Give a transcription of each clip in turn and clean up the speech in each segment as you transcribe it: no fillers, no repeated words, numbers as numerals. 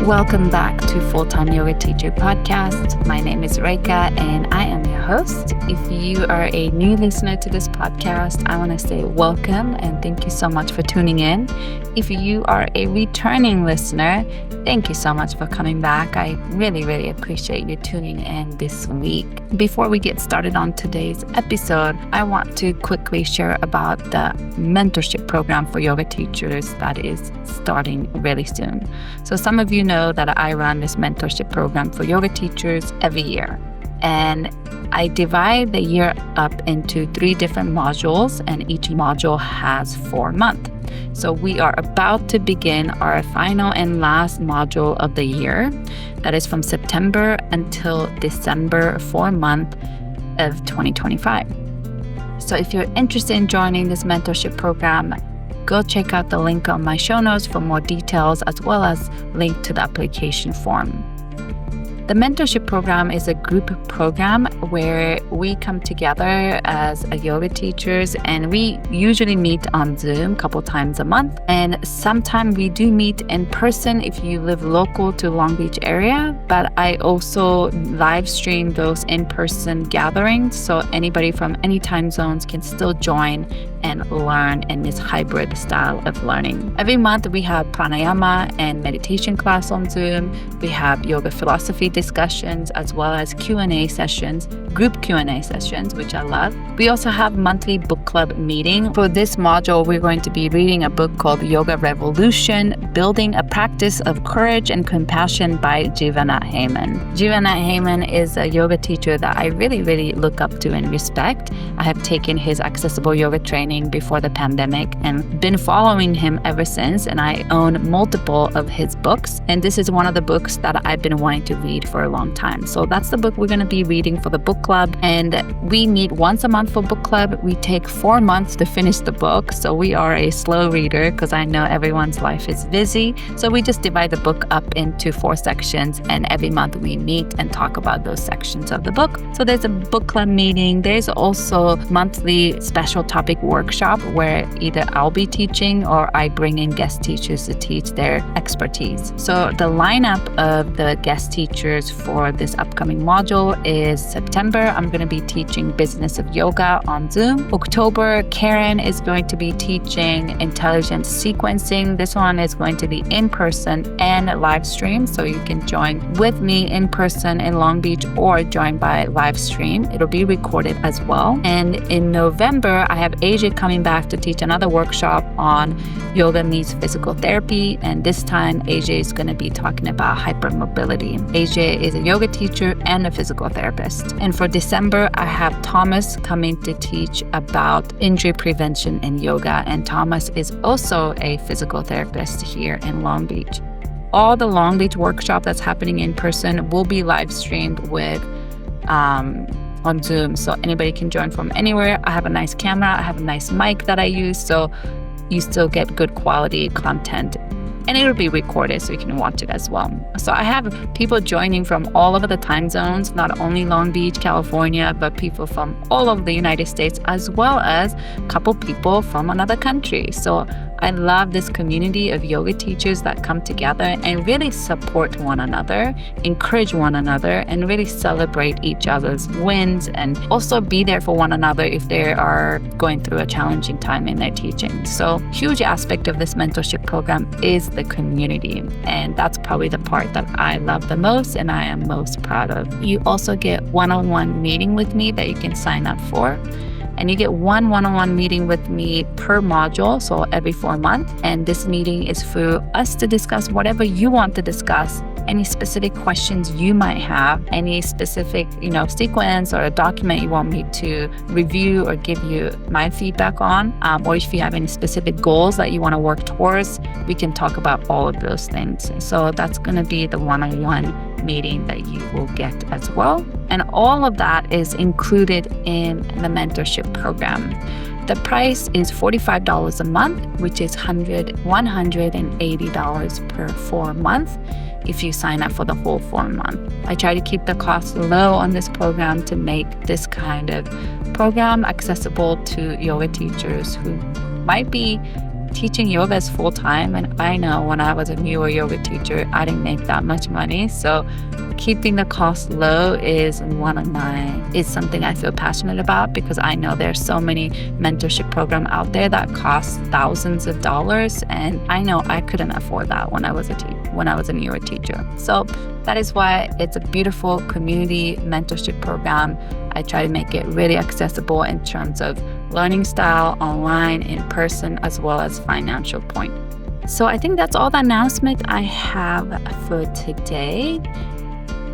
Welcome back to Full-Time Yoga Teacher Podcast. My name is Reika and I am your host. If you are a new listener to this podcast, I want to say welcome and thank you so much for tuning in. If you are a returning listener, thank you so much for coming back. I really appreciate you tuning in this week. Before we get started on today's episode, I want to quickly share about the mentorship program for yoga teachers that is starting really soon. So some of you know that I run this mentorship program for yoga teachers every year. And I divide the year up into 3 different modules, and each module has 4 months. So we are about to begin our final and last module of the year. That is from September until December 4 month of 2025. So if you're interested in joining this mentorship program, go check out the link on my show notes for more details, as well as link to the application form. The mentorship program is a group program where we come together as yoga teachers, and we usually meet on Zoom a couple times a month. And sometimes we do meet in person if you live local to Long Beach area, but I also live stream those in-person gatherings, so anybody from any time zones can still join and learn in this hybrid style of learning. Every month we have pranayama and meditation class on Zoom. We have yoga philosophy discussions, as well as Q&A sessions, group Q&A sessions, which I love. We also have monthly book club meeting. For this module, we're going to be reading a book called Yoga Revolution, Building a Practice of Courage and Compassion by Jivana Heyman. Jivana Heyman is a yoga teacher that I really look up to and respect. I have taken his accessible yoga training before the pandemic and been following him ever since, and I own multiple of his books, and this is one of the books that I've been wanting to read for a long time. So that's the book we're going to be reading for the book club, and we meet once a month for book club. We take 4 months to finish the book, so we are a slow reader because I know everyone's life is busy. So we just divide the book up into 4 sections, and every month we meet and talk about those sections of the book. So there's a book club meeting. There's also monthly special topic workshop where either I'll be teaching or I bring in guest teachers to teach their expertise. So the lineup of the guest teachers for this upcoming module is September, I'm going to be teaching Business of Yoga on Zoom. October, Karen is going to be teaching Intelligent Sequencing. This one is going to be in person and live stream, so you can join with me in person in Long Beach or join by live stream. It'll be recorded as well. And in November, I have Asia coming back to teach another workshop on yoga meets physical therapy, and this time Asia is going to be talking about hypermobility. Asia is a yoga teacher and a physical therapist. And for December, I have Thomas coming to teach about injury prevention in yoga, and Thomas is also a physical therapist here in Long Beach. All the Long Beach workshop that's happening in person will be live streamed with on Zoom, so anybody can join from anywhere. I have a nice camera, I have a nice mic that I use, so you still get good quality content, and it'll be recorded so you can watch it as well. So I have people joining from all over the time zones, not only Long Beach, California, but people from all over the United States, as well as a couple people from another country. So I love this community of yoga teachers that come together and really support one another, encourage one another, and really celebrate each other's wins, and also be there for one another if they are going through a challenging time in their teaching. So huge aspect of this mentorship program is the community, and that's probably the part that I love the most and I am most proud of. You also get one-on-one meeting with me that you can sign up for. And you get one-on-one meeting with me per module, so every 4 months. And this meeting is for us to discuss whatever you want to discuss, any specific questions you might have, any specific, sequence or a document you want me to review or give you my feedback on, or if you have any specific goals that you want to work towards, we can talk about all of those things. So that's going to be the one-on-one meeting that you will get as well. And all of that is included in the mentorship program. The price is $45 a month, which is $180 per 4 months if you sign up for the whole 4 months. I try to keep the cost low on this program to make this kind of program accessible to yoga teachers who might be teaching yoga is full-time, and I know when I was a newer yoga teacher, I didn't make that much money. So keeping the cost low is something I feel passionate about, because I know there's so many mentorship programs out there that cost thousands of dollars, and I know I couldn't afford that when I was a newer teacher. So that is why it's a beautiful community mentorship program. I try to make it really accessible in terms of learning style, online, in person, as well as financial point. So I think that's all the announcement I have for today.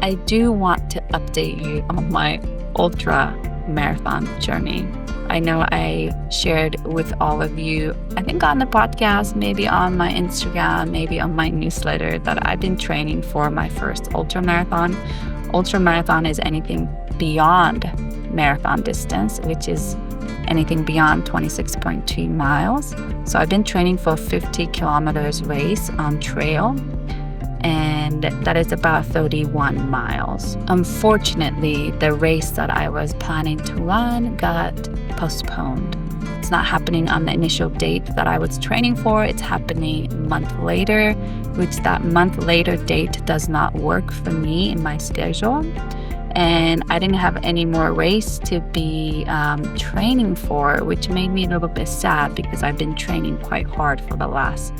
I do want to update you on my ultra marathon journey. I know I shared with all of you, I think on the podcast, maybe on my Instagram, maybe on my newsletter, that I've been training for my first ultra marathon. Ultra marathon is anything beyond marathon distance, which is anything beyond 26.2 miles. So I've been training for a 50 kilometers race on trail, and that is about 31 miles. Unfortunately, the race that I was planning to run got postponed. It's not happening on the initial date that I was training for. It's happening a month later, which that month later date does not work for me in my schedule. And I didn't have any more race to be training for, which made me a little bit sad, because I've been training quite hard for the last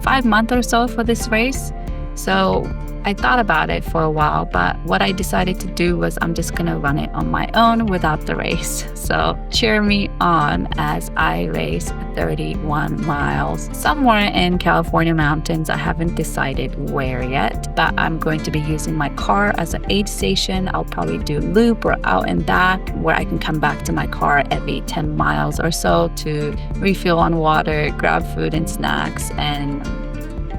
5 months or so for this race. So I thought about it for a while, but what I decided to do was I'm just going to run it on my own without the race. So cheer me on as I race 31 miles somewhere in California mountains. I haven't decided where yet, but I'm going to be using my car as an aid station. I'll probably do a loop or out and back, where I can come back to my car every 10 miles or so to refill on water, grab food and snacks, and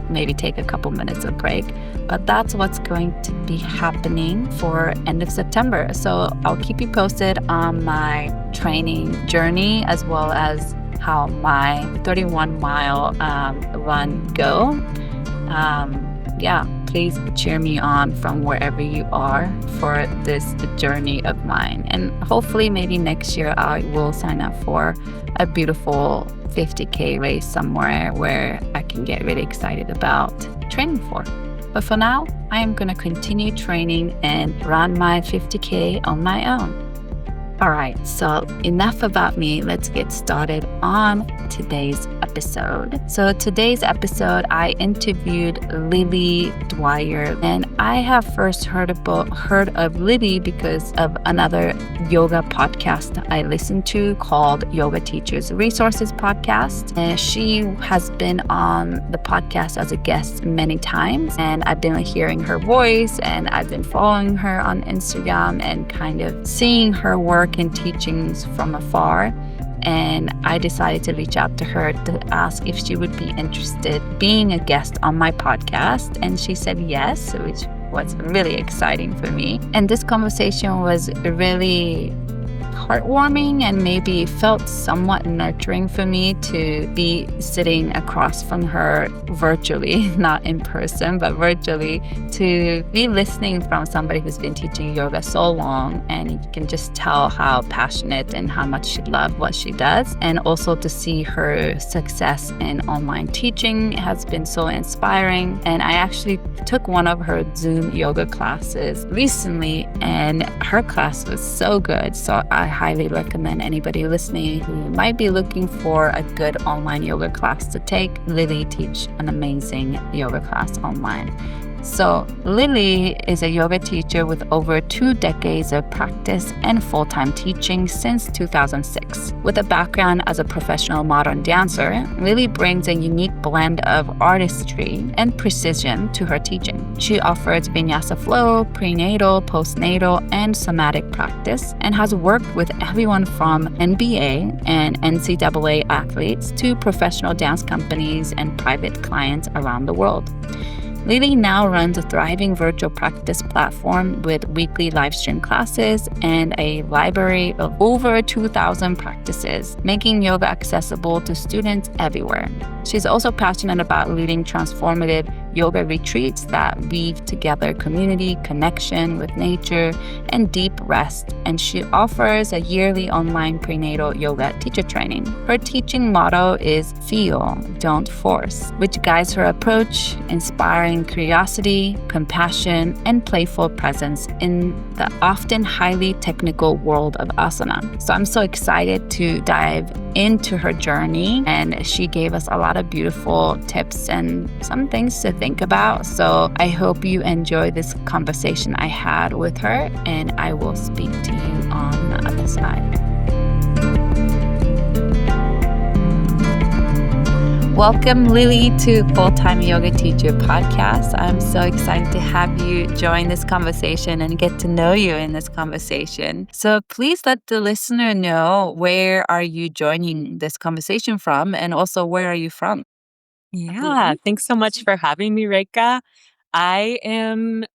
maybe take a couple minutes of break. But that's what's going to be happening for end of September. So I'll keep you posted on my training journey, as well as how my 31-mile run go. Please cheer me on from wherever you are for this journey of mine. And hopefully maybe next year I will sign up for a beautiful 50K race somewhere where I can get really excited about training for. But for now, I am going to continue training and run my 50K on my own. All right, so enough about me. Let's get started on today's episode. So today's episode, I interviewed Lily Dwyer, and I have first heard of Lily because of another yoga podcast I listened to called Yoga Teachers Resources Podcast. And she has been on the podcast as a guest many times, and I've been hearing her voice, and I've been following her on Instagram and kind of seeing her work and teachings from afar. And I decided to reach out to her to ask if she would be interested being a guest on my podcast, and she said yes, which was really exciting for me. And this conversation was really heartwarming and maybe felt somewhat nurturing for me to be sitting across from her virtually, not in person, but virtually, to be listening from somebody who's been teaching yoga so long, and you can just tell how passionate and how much she loves what she does. And also to see her success in online teaching has been so inspiring. And I actually took one of her Zoom yoga classes recently, and her class was so good. So I highly recommend anybody listening who might be looking for a good online yoga class to take. Lily teach an amazing yoga class online. So Lily is a yoga teacher with over 2 decades of practice and full-time teaching since 2006. With a background as a professional modern dancer, Lily brings a unique blend of artistry and precision to her teaching. She offers vinyasa flow, prenatal, postnatal, and somatic practice, and has worked with everyone from NBA and NCAA athletes to professional dance companies and private clients around the world. Lily now runs a thriving virtual practice platform with weekly live stream classes and a library of over 2,000 practices, making yoga accessible to students everywhere. She's also passionate about leading transformative yoga retreats that weave together community, connection with nature, and deep rest. And she offers a yearly online prenatal yoga teacher training. Her teaching motto is feel, don't force, which guides her approach, inspiring curiosity, compassion, and playful presence in the often highly technical world of asana. So I'm so excited to dive into her journey, and she gave us a lot of beautiful tips and some things to think about. So I hope you enjoy this conversation I had with her, and I will speak to you on the other side. Welcome, Lily, to Full-Time Yoga Teacher podcast. I'm so excited to have you join this conversation and get to know you in this conversation. So please let the listener know, where are you joining this conversation from, and also where are you from? Yeah, thanks so much for having me, Reika. I am,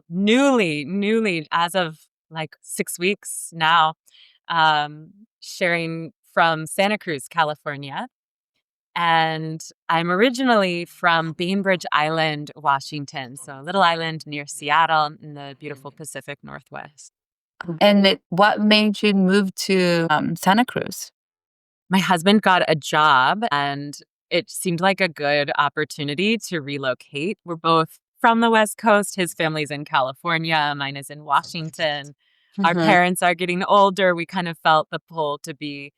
newly, as of like 6 weeks now, sharing from Santa Cruz, California. And I'm originally from Bainbridge Island, Washington. So a little island near Seattle in the beautiful Pacific Northwest. And what made you move to Santa Cruz? My husband got a job and it seemed like a good opportunity to relocate. We're both from the West Coast. His family's in California, mine is in Washington. Our parents are getting older. We kind of felt the pull to be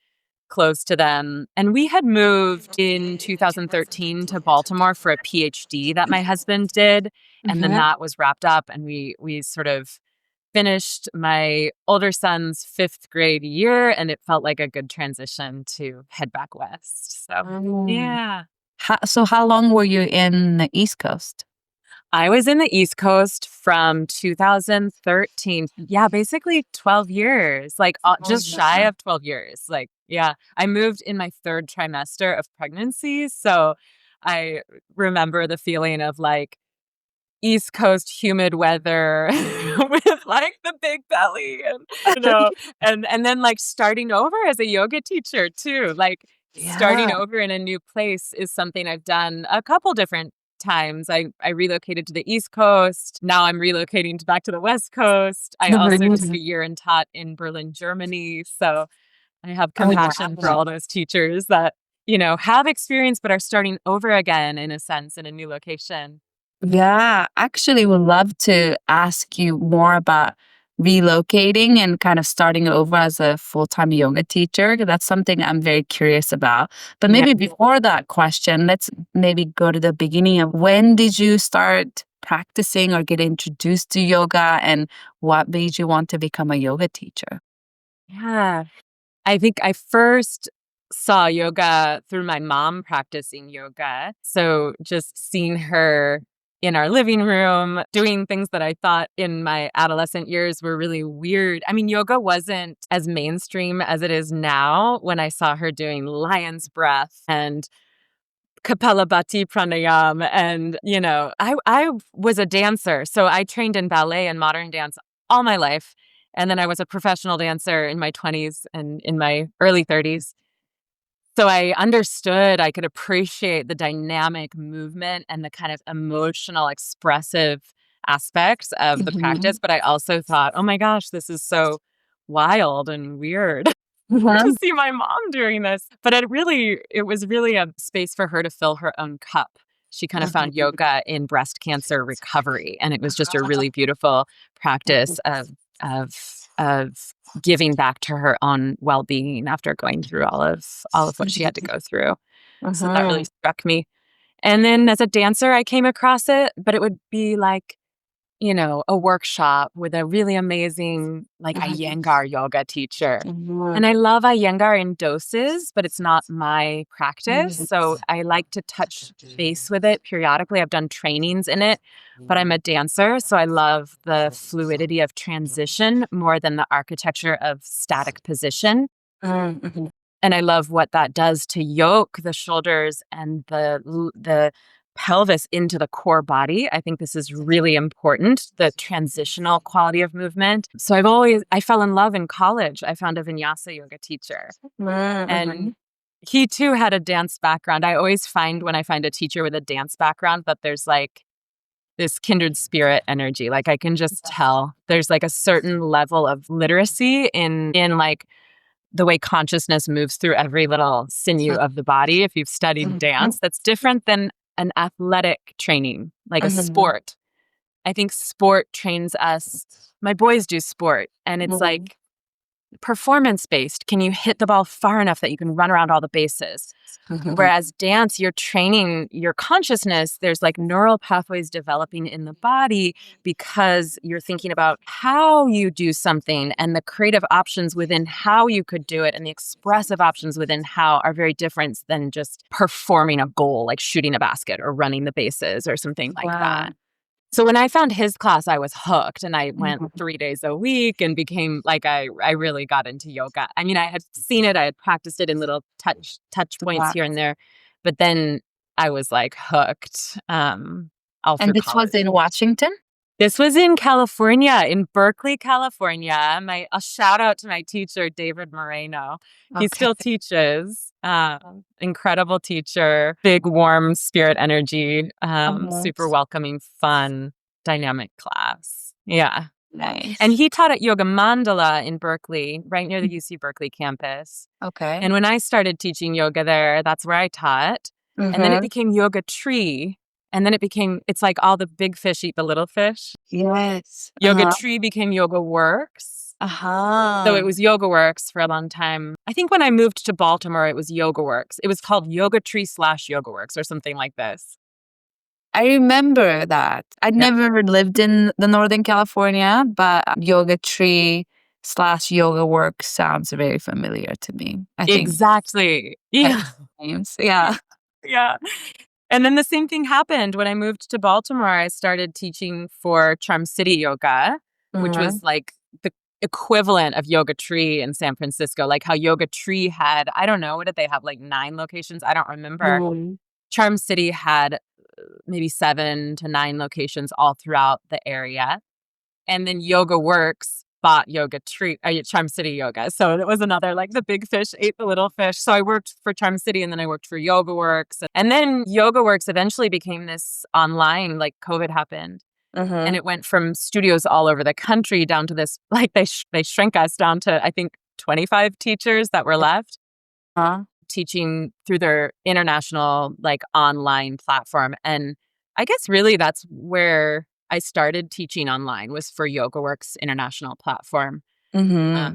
close to them. And we had moved in 2013 to Baltimore for a PhD that my husband did. And then that was wrapped up and we sort of finished my older son's 5th grade year, and it felt like a good transition to head back west. So, yeah. So how long were you in the East Coast? I was in the East Coast from 2013. Yeah, basically 12 years, like just shy of 12 years. Like, yeah, I moved in my 3rd trimester of pregnancy. So I remember the feeling of like, East Coast humid weather with like the big belly and then like starting over as a yoga teacher too. Like starting over in a new place is something I've done a couple different times. I relocated to the East Coast. Now I'm relocating back to the West Coast. I also took a year and taught in Berlin, Germany. So I have compassion for all those teachers that, have experience but are starting over again in a sense in a new location. Yeah, actually would love to ask you more about relocating and kind of starting over as a full-time yoga teacher. That's something I'm very curious about. But Yeah. maybe before that question, let's maybe go to the beginning of when did you start practicing or get introduced to yoga, and what made you want to become a yoga teacher? Yeah. I think I first saw yoga through my mom practicing yoga. So just seeing her in our living room doing things that I thought in my adolescent years were really weird. I mean, yoga wasn't as mainstream as it is now when I saw her doing lion's breath and Kapalabhati pranayam. And, I was a dancer. So I trained in ballet and modern dance all my life. And then I was a professional dancer in my 20s and in my early 30s. So I understood, I could appreciate the dynamic movement and the kind of emotional, expressive aspects of the practice. But I also thought, oh my gosh, this is so wild and weird to see my mom doing this. But it was really a space for her to fill her own cup. She kind of found yoga in breast cancer recovery, and it was just a really beautiful practice of giving back to her own well-being after going through all of what she had to go through. So that really struck me. And then as a dancer, I came across it, but it would be like, a workshop with a really amazing, like, Iyengar yoga teacher. And I love Iyengar in doses, but it's not my practice. So I like to touch base with it periodically. I've done trainings in it, but I'm a dancer. So I love the fluidity of transition more than the architecture of static position. And I love what that does to yoke the shoulders and the pelvis into the core body. I think this is really important, the transitional quality of movement. So I fell in love in college. I found a vinyasa yoga teacher. And he too had a dance background. I always find when I find a teacher with a dance background that there's like this kindred spirit energy. Like I can just tell there's like a certain level of literacy in like the way consciousness moves through every little sinew of the body. If you've studied dance, that's different than an athletic training, like a sport. I think sport trains us. My boys do sport, and it's like performance-based. Can you hit the ball far enough that you can run around all the bases? Whereas dance, you're training your consciousness. There's like neural pathways developing in the body because you're thinking about how you do something, and the creative options within how you could do it and the expressive options within how are very different than just performing a goal, like shooting a basket or running the bases or something like that. So when I found his class, I was hooked, and I went 3 days a week and became like, I really got into yoga. I mean, I had seen it, I had practiced it in little touch points here and there, but then I was like hooked, all through And this college. was in Washington? This was in California, in Berkeley, California. A shout out to my teacher, David Moreno. He still teaches. Incredible teacher, big, warm spirit energy, super welcoming, fun, dynamic class. Yeah. Nice. And he taught at Yoga Mandala in Berkeley, right near the UC Berkeley campus. And when I started teaching yoga there, that's where I taught. And then it became Yoga Tree. And then it's like all the big fish eat the little fish. Yes. Yoga Tree became Yoga Works. So it was Yoga Works for a long time. I think when I moved to Baltimore, it was Yoga Works. It was called Yoga Tree / Yoga Works or something like this. I remember that. I never lived in the Northern California, but Yoga Tree / Yoga Works sounds very familiar to me. I think Exactly. Yeah. names. Yeah. Yeah. And then the same thing happened when I moved to Baltimore. I started teaching for Charm City Yoga, which was like the equivalent of Yoga Tree in San Francisco, like how Yoga Tree had, I don't know, what did they have, like 9 locations? I don't remember. Charm City had maybe 7 to 9 locations all throughout the area. And then Yoga Works bought Yoga Tree, Charm City Yoga. So it was another, like the big fish ate the little fish. So I worked for Charm City, and then I worked for Yoga Works. And then Yoga Works eventually became this online, like COVID happened. And it went from studios all over the country down to this, like they shrank us down to, I think, 25 teachers that were left. Teaching through their international, like online platform. And I guess really that's where I started teaching online, was for YogaWorks international platform. I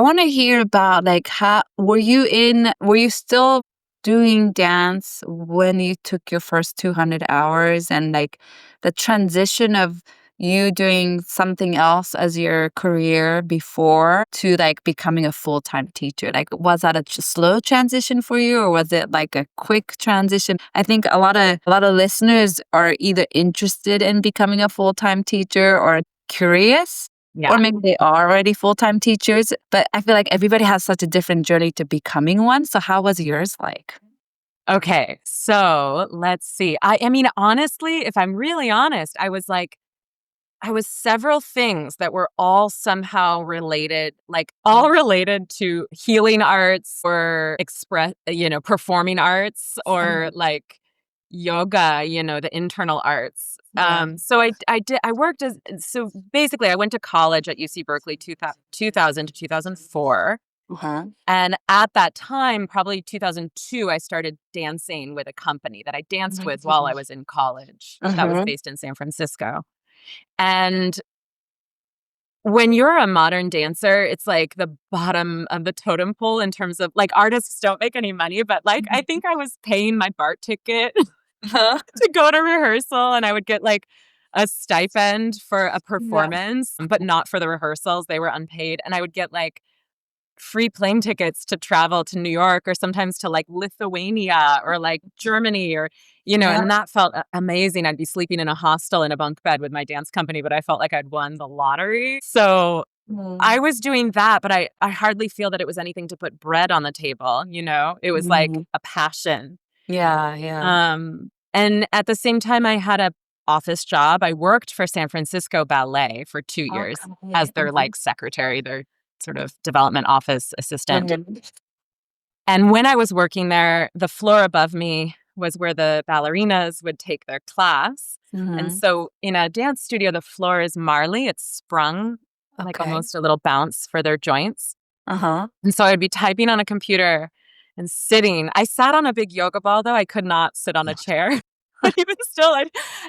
want to hear about like how were you still doing dance when you took your first 200 hours, and like the transition of you doing something else as your career before to like becoming a full-time teacher? Like, was that a slow transition for you, or was it like a quick transition? I think a lot of listeners are either interested in becoming a full-time teacher or curious. Or maybe they are already full-time teachers, but I feel like everybody has such a different journey to becoming one. So how was yours like? Okay, so let's see. I mean, honestly, if I'm really honest, I was several things that were all somehow related, like all related to healing arts or performing arts, or like yoga, the internal arts. So I worked so basically I went to college at UC Berkeley 2000 to 2004. And at that time, probably 2002, I started dancing with a company that I danced with while I was in college. That was based in San Francisco. And when you're a modern dancer, it's like the bottom of the totem pole in terms of, like, artists don't make any money, but like I think I was paying my BART ticket to go to rehearsal, and I would get like a stipend for a performance, but not for the rehearsals. They were unpaid. And I would get like free plane tickets to travel to New York, or sometimes to like Lithuania or like Germany, or, and that felt amazing. I'd be sleeping in a hostel in a bunk bed with my dance company, but I felt like I'd won the lottery. So I was doing that, but I hardly feel that it was anything to put bread on the table. It was like a passion. Yeah. And at the same time, I had a office job. I worked for San Francisco Ballet for 2 years as their like secretary, their sort of development office assistant. And when I was working there, the floor above me was where the ballerinas would take their class. And so in a dance studio, the floor is marley. It's sprung, like almost a little bounce for their joints. And so I'd be typing on a computer and sitting. I sat on a big yoga ball, though. I could not sit on a chair. But even still,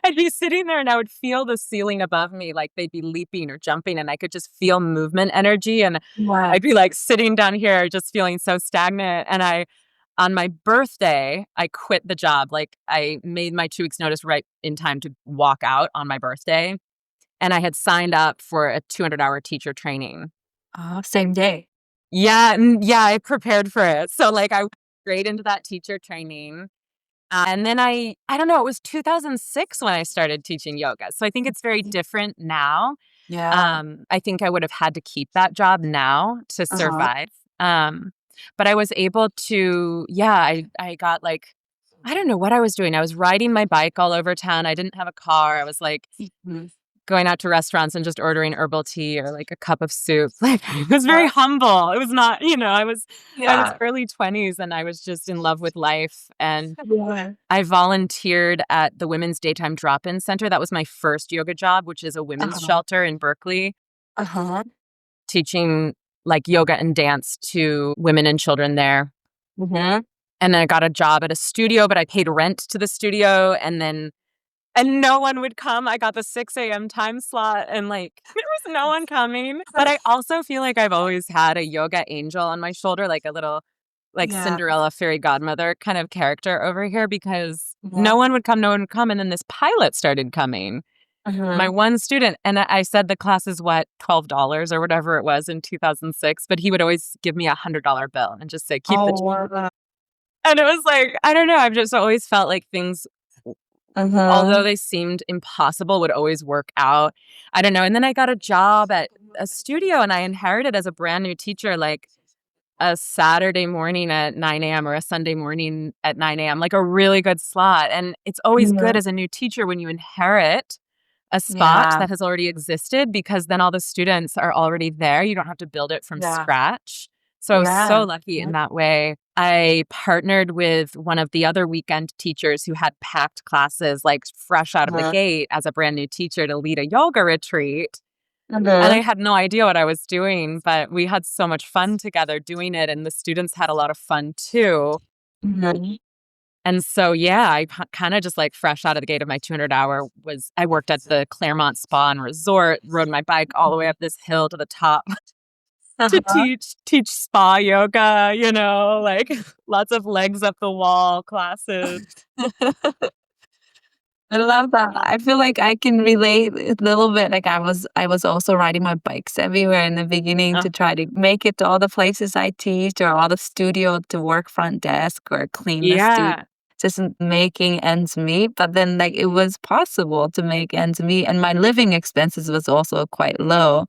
I'd be sitting there and I would feel the ceiling above me, like they'd be leaping or jumping, and I could just feel movement energy. And I'd be like sitting down here, just feeling so stagnant. And on my birthday, I quit the job. Like I made my 2 weeks notice right in time to walk out on my birthday. And I had signed up for a 200-hour teacher training. Same day. Yeah, I prepared for it. So like I went straight into that teacher training. And then I don't know, it was 2006 when I started teaching yoga. So I think it's very different now. Yeah. I think I would have had to keep that job now to survive. But I was able to, I got like, I don't know what I was doing. I was riding my bike all over town. I didn't have a car. I was like going out to restaurants and just ordering herbal tea or like a cup of soup. Like it was very humble. It was not, I was early 20s and I was just in love with life. And I volunteered at the Women's Daytime Drop-In Center. That was my first yoga job, which is a women's shelter in Berkeley, teaching like yoga and dance to women and children there. And then I got a job at a studio, but I paid rent to the studio and no one would come. I got the 6 a.m. time slot and like there was no one coming. But I also feel like I've always had a yoga angel on my shoulder, like a little like Cinderella fairy godmother kind of character over here because no one would come. And then this pilot started coming. My one student, and I said the class is what, $12 or whatever it was in 2006, but he would always give me $100 bill and just say, keep the change. And it was like, I don't know, I've just always felt like things, although they seemed impossible, would always work out. I don't know. And then I got a job at a studio and I inherited as a brand new teacher, like a Saturday morning at 9 a.m. or a Sunday morning at 9 a.m., like a really good slot. And it's always good as a new teacher when you inherit a spot that has already existed because then all the students are already there. You don't have to build it from scratch. So I was so lucky in that way. I partnered with one of the other weekend teachers who had packed classes, like fresh out of the gate as a brand new teacher to lead a yoga retreat. And I had no idea what I was doing, but we had so much fun together doing it. And the students had a lot of fun too. And so, I kind of just like fresh out of the gate of my 200-hour I worked at the Claremont Spa and Resort, rode my bike all the way up this hill to the top to teach spa yoga, like lots of legs up the wall classes. I love that. I feel like I can relate a little bit. Like I was also riding my bikes everywhere in the beginning to try to make it to all the places I teach or all the studio to work front desk or clean the studio. Just making ends meet. But then like it was possible to make ends meet and my living expenses was also quite low.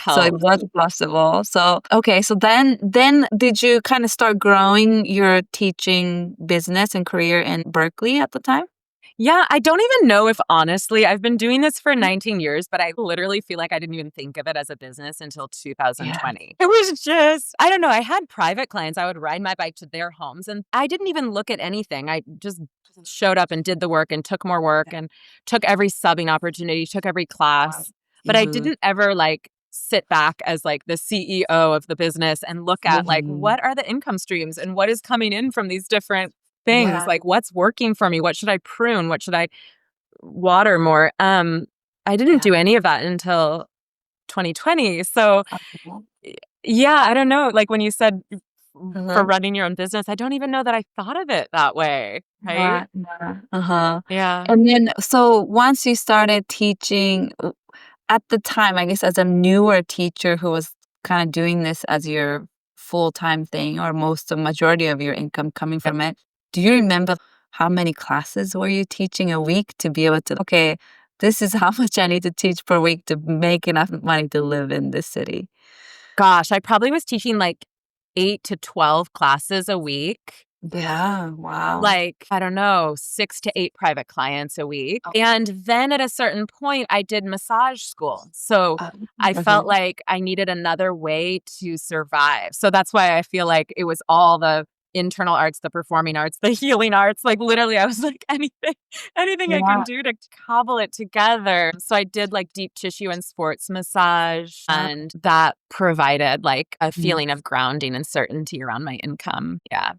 So it was possible. So, okay. So then did you kind of start growing your teaching business and career in Berkeley at the time? Yeah, I don't even know if honestly, I've been doing this for 19 years, but I literally feel like I didn't even think of it as a business until 2020. It was just, I don't know, I had private clients. I would ride my bike to their homes and I didn't even look at anything. I just showed up and did the work and took more work and took every subbing opportunity, took every class. But I didn't ever like sit back as like the CEO of the business and look at like what are the income streams and what is coming in from these different things, like what's working for me, what should I prune, what should I water more. I didn't do any of that until 2020. So I don't know, like when you said for running your own business, I don't even know that I thought of it that way, right? And then so once you started teaching at the time, I guess as a newer teacher who was kind of doing this as your full-time thing or majority of your income coming from it, do you remember how many classes were you teaching a week to be able to, okay, this is how much I need to teach per week to make enough money to live in this city? Gosh, I probably was teaching like 8 to 12 classes a week. Yeah. Wow. Like, I don't know, 6 to 8 private clients a week. And then at a certain point, I did massage school. So I felt like I needed another way to survive. So that's why I feel like it was all the internal arts, the performing arts, the healing arts. Like literally, I was like, anything I can Yeah. do to cobble it together. So I did like deep tissue and sports massage, and that provided like a feeling of grounding and certainty around my income. Yeah.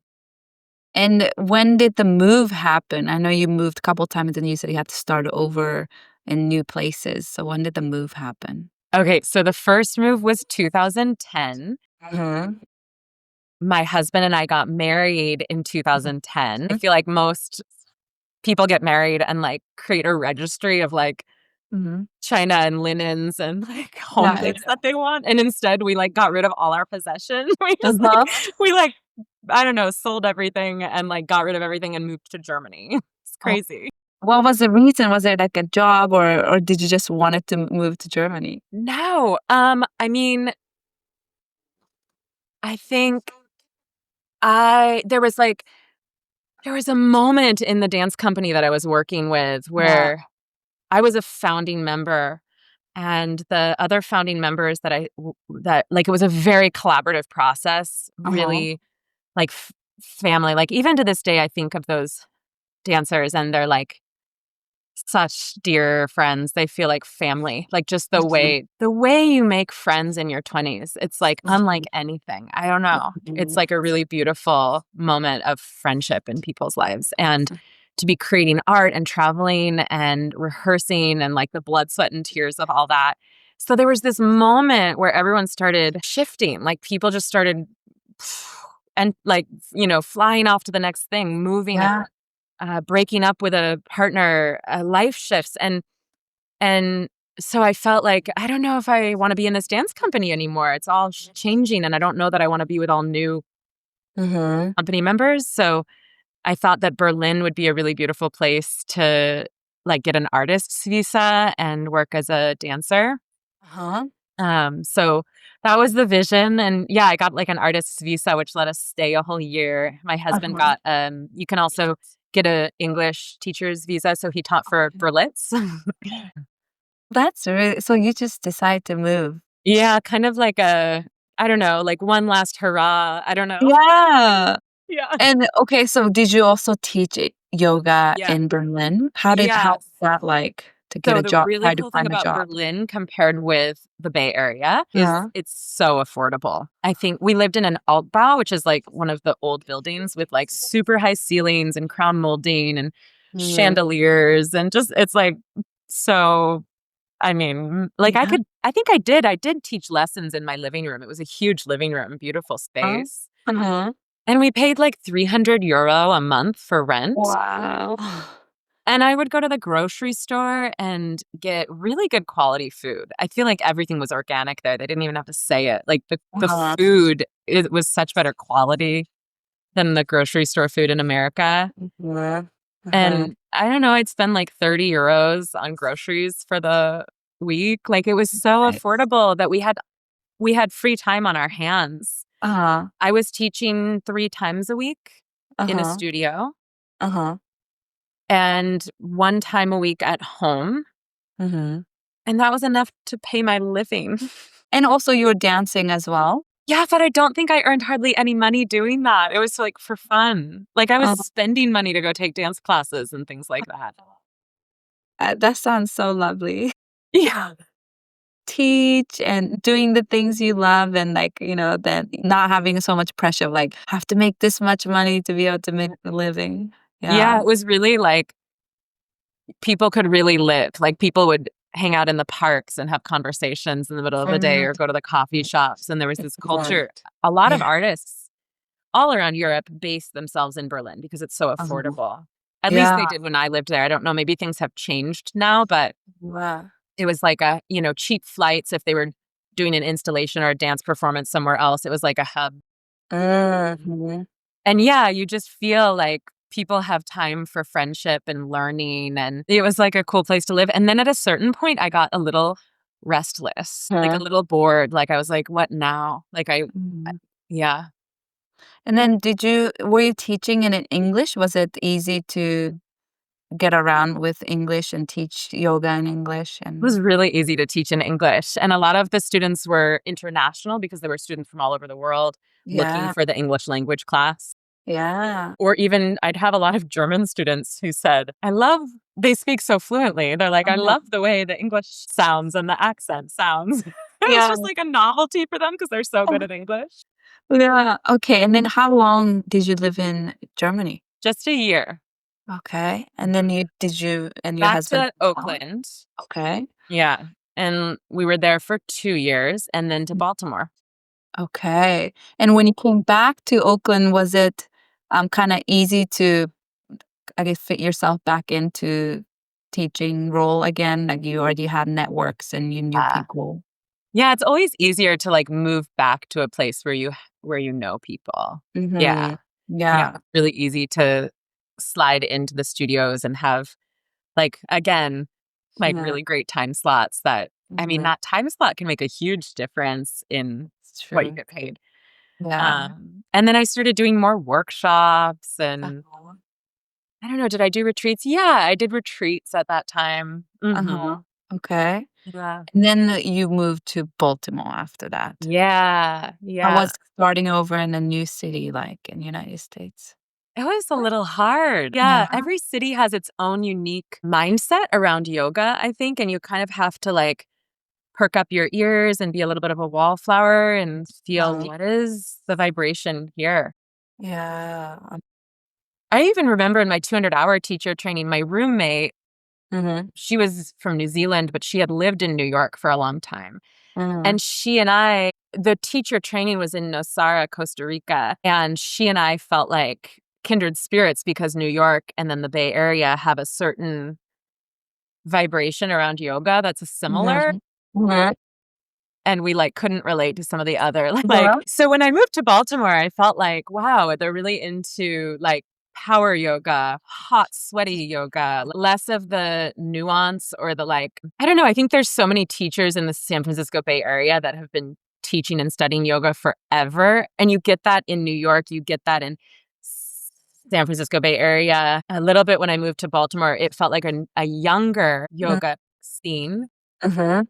And when did the move happen? I know you moved a couple times and you said you had to start over in new places. So when did the move happen? Okay, so the first move was 2010. Mhm. My husband and I got married in 2010. I feel like most people get married and like create a registry of like Mhm. china and linens and like home Right. goods that they want. And instead we like got rid of all our possessions. Uh-huh. We like, I don't know, sold everything and like got rid of everything and moved to Germany. It's Oh, crazy. what was the reason? Was it like a job or did you just wanted to move to Germany? No, I mean, I think there was a moment in the dance company that I was working with Yeah. where I was a founding member, and the other founding members that like it was a very collaborative process, Uh-huh. really like family. Like even to this day, I think of those dancers and they're like such dear friends. They feel like family. Like just Mhm. the way you make friends in your 20s, it's like unlike Mhm. anything. I don't know. It's Mhm. like a really beautiful moment of friendship in people's lives. And to be creating art and traveling and rehearsing and like the blood, sweat, and tears of all that. So there was this moment where everyone started shifting. Like people just started and like, flying off to the next thing, moving, Yeah. breaking up with a partner, life shifts, and so I felt like I don't know if I want to be in this dance company anymore. It's all changing, and I don't know that I want to be with all new Mhm. company members. So I thought that Berlin would be a really beautiful place to like get an artist's visa and work as a dancer. Uh-huh. So that was the vision. And yeah, I got like an artist's visa, which let us stay a whole year. My husband Uh-huh. got, you can also get a English teacher's visa. So he taught for Berlitz. That's really so you just decide to move. Yeah, kind of like I don't know, like one last hurrah. I don't know. Yeah. Yeah. And okay, so did you also teach yoga Yeah. in Berlin? How Yeah. was that like to get So a the job, really try to cool thing find a about job? Berlin compared with the Bay Area is Yeah. it's so affordable. I think we lived in an Altbau, which is like one of the old buildings with like super high ceilings and crown molding and Mhm. chandeliers and just it's like so I mean, like Yeah. I did teach lessons in my living room. It was a huge living room, beautiful Oh. space. Uh-huh. And we paid like €300 a month for rent. Wow. And I would go to the grocery store and get really good quality food. I feel like everything was organic there. They didn't even have to say it. Like the Uh-huh. food, it was such better quality than the grocery store food in America. Mhm. Uh-huh. And I don't know, I'd spend like €30 on groceries for the week. Like it was so Nice. affordable that we had free time on our hands. Uh-huh. I was teaching 3 times a week in a Uh-huh. studio Uh-huh. and 1 time a week at home. Mhm. And that was enough to pay my living. And also you were dancing as well? Yeah, but I don't think I earned hardly any money doing that. It was, like, for fun. Like, I was Uh, spending money to go take dance classes and things like that. that sounds so lovely. Yeah. Teach and doing the things you love and like, then not having so much pressure of like, have to make this much money to be able to make a living. Yeah, Yeah. it was really, like, people could really live. Like, people would hang out in the parks and have conversations in the middle of the day Mhm. or go to the coffee shops, and there was this culture. Right. A lot of Yeah. artists all around Europe base themselves in Berlin because it's so Uh-huh. affordable. At least Yeah. they did when I lived there. I don't know, maybe things have changed now, but Wow. it was like cheap flights if they were doing an installation or a dance performance somewhere else. It was like a hub. Mhm. And yeah, you just feel like people have time for friendship and learning. And it was like a cool place to live. And then at a certain point, I got a little restless, like a Huh. little bored. Like I was like, what now? Like Mhm. yeah. And then were you teaching in English? Was it easy to get around with English and teach yoga in English? It was And really easy to teach in English. And a lot of the students were international because they were students from all over the world looking yeah, for the English language class. yeah, Or even I'd have a lot of German students who said, they speak so fluently. They're like, I uh-huh, love the way the English sounds and the accent sounds. It was yeah, just like a novelty for them because they're so good at English. yeah. Okay, and then how long did you live in Germany? Just a year. Okay, and then you and your Back husband to gone? Oakland. Okay, Yeah. And we were there for 2 years and then to Baltimore. okay. And when you came back to Oakland, was it kind of easy to, I guess, fit yourself back into teaching role again? Like you already had networks and you knew Yeah. people. Yeah, it's always easier to like move back to a place where you know people. Mm-hmm. Yeah. Yeah, Yeah. it's really easy to slide into the studios and have like again, like Yeah. really great time slots that I mean Mhm. that time slot can make a huge difference in It's what you true. get paid. Yeah. And then I started doing more workshops and Uh-huh. I don't know, did I do retreats? Yeah, I did retreats at that time. Uh-huh. Mhm. Okay. Yeah. And then you moved to Baltimore after that. Yeah, How yeah. was starting over in a new city like in the United States? It was a little hard. Yeah. Yeah, every city has its own unique mindset around yoga, I think, and you kind of have to, like, perk up your ears and be a little bit of a wallflower and feel Uh, what is the vibration here. yeah. I even remember in my 200-hour teacher training, my roommate, Mhm. she was from New Zealand, but she had lived in New York for a long time. Mhm. And she and I the teacher training was in Nosara, Costa Rica, and she and I felt like kindred spirits because New York and then the Bay Area have a certain vibration around yoga that's similar, Mhm. Mhm. and we, like, couldn't relate to some of the other, Uh-huh. so when I moved to Baltimore, I felt like, wow, they're really into, like, power yoga, hot, sweaty yoga, less of the nuance or the, like I don't know, I think there's so many teachers in the San Francisco Bay Area that have been teaching and studying yoga forever, and you get that in New York, you get that in San Francisco Bay Area. A little bit when I moved to Baltimore, it felt like a younger Mhm. yoga scene. Mhm.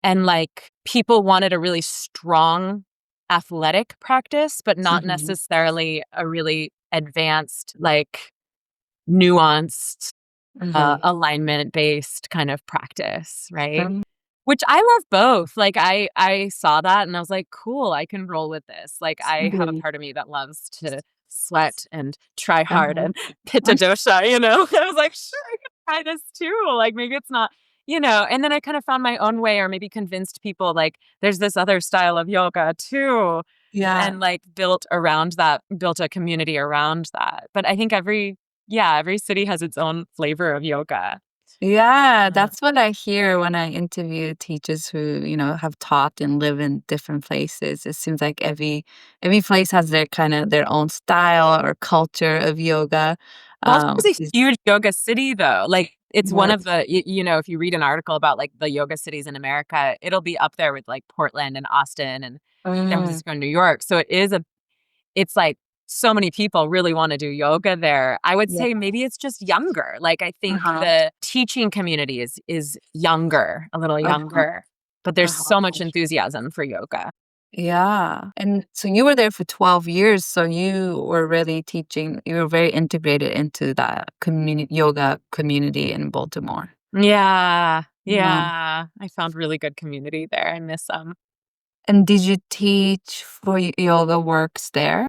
And, like, people wanted a really strong athletic practice, but not Mhm. necessarily a really advanced, like, nuanced, Mhm. alignment-based kind of practice, right? Mhm. Which I love both. Like, I saw that and I was like, "Cool, I can roll with this." Like, I have a Mhm. part of me that loves to sweat and try hard Uh-huh. and pitta dosha, you know? And I was like, "Sure, I can try this too." Like, maybe it's not and then I kind of found my own way or maybe convinced people, like, there's this other style of yoga too, Yeah. and, like, built a community around that. But I think every city has its own flavor of yoga. Yeah, Uh, that's what I hear when I interview teachers who, have taught and live in different places. It seems like every place has their kind of their own style or culture of yoga. Baltimore's a Is huge yoga city, though. Like, it's one what of the if you read an article about, like, the yoga cities in America, it'll be up there with, like, Portland and Austin and San mm, Francisco and New York. So it's like so many people really wanna do yoga there. I would yeah. say maybe it's just younger. Like, I think Uh-huh. the teaching community is younger, a little Uh-huh. younger, but there's Uh-huh. so much enthusiasm for yoga. Yeah. And so you were there for 12 years, so you were very integrated into that community yoga community in Baltimore. Yeah, Yeah. yeah. I found really good community there. I miss them. And did you teach for yoga works there?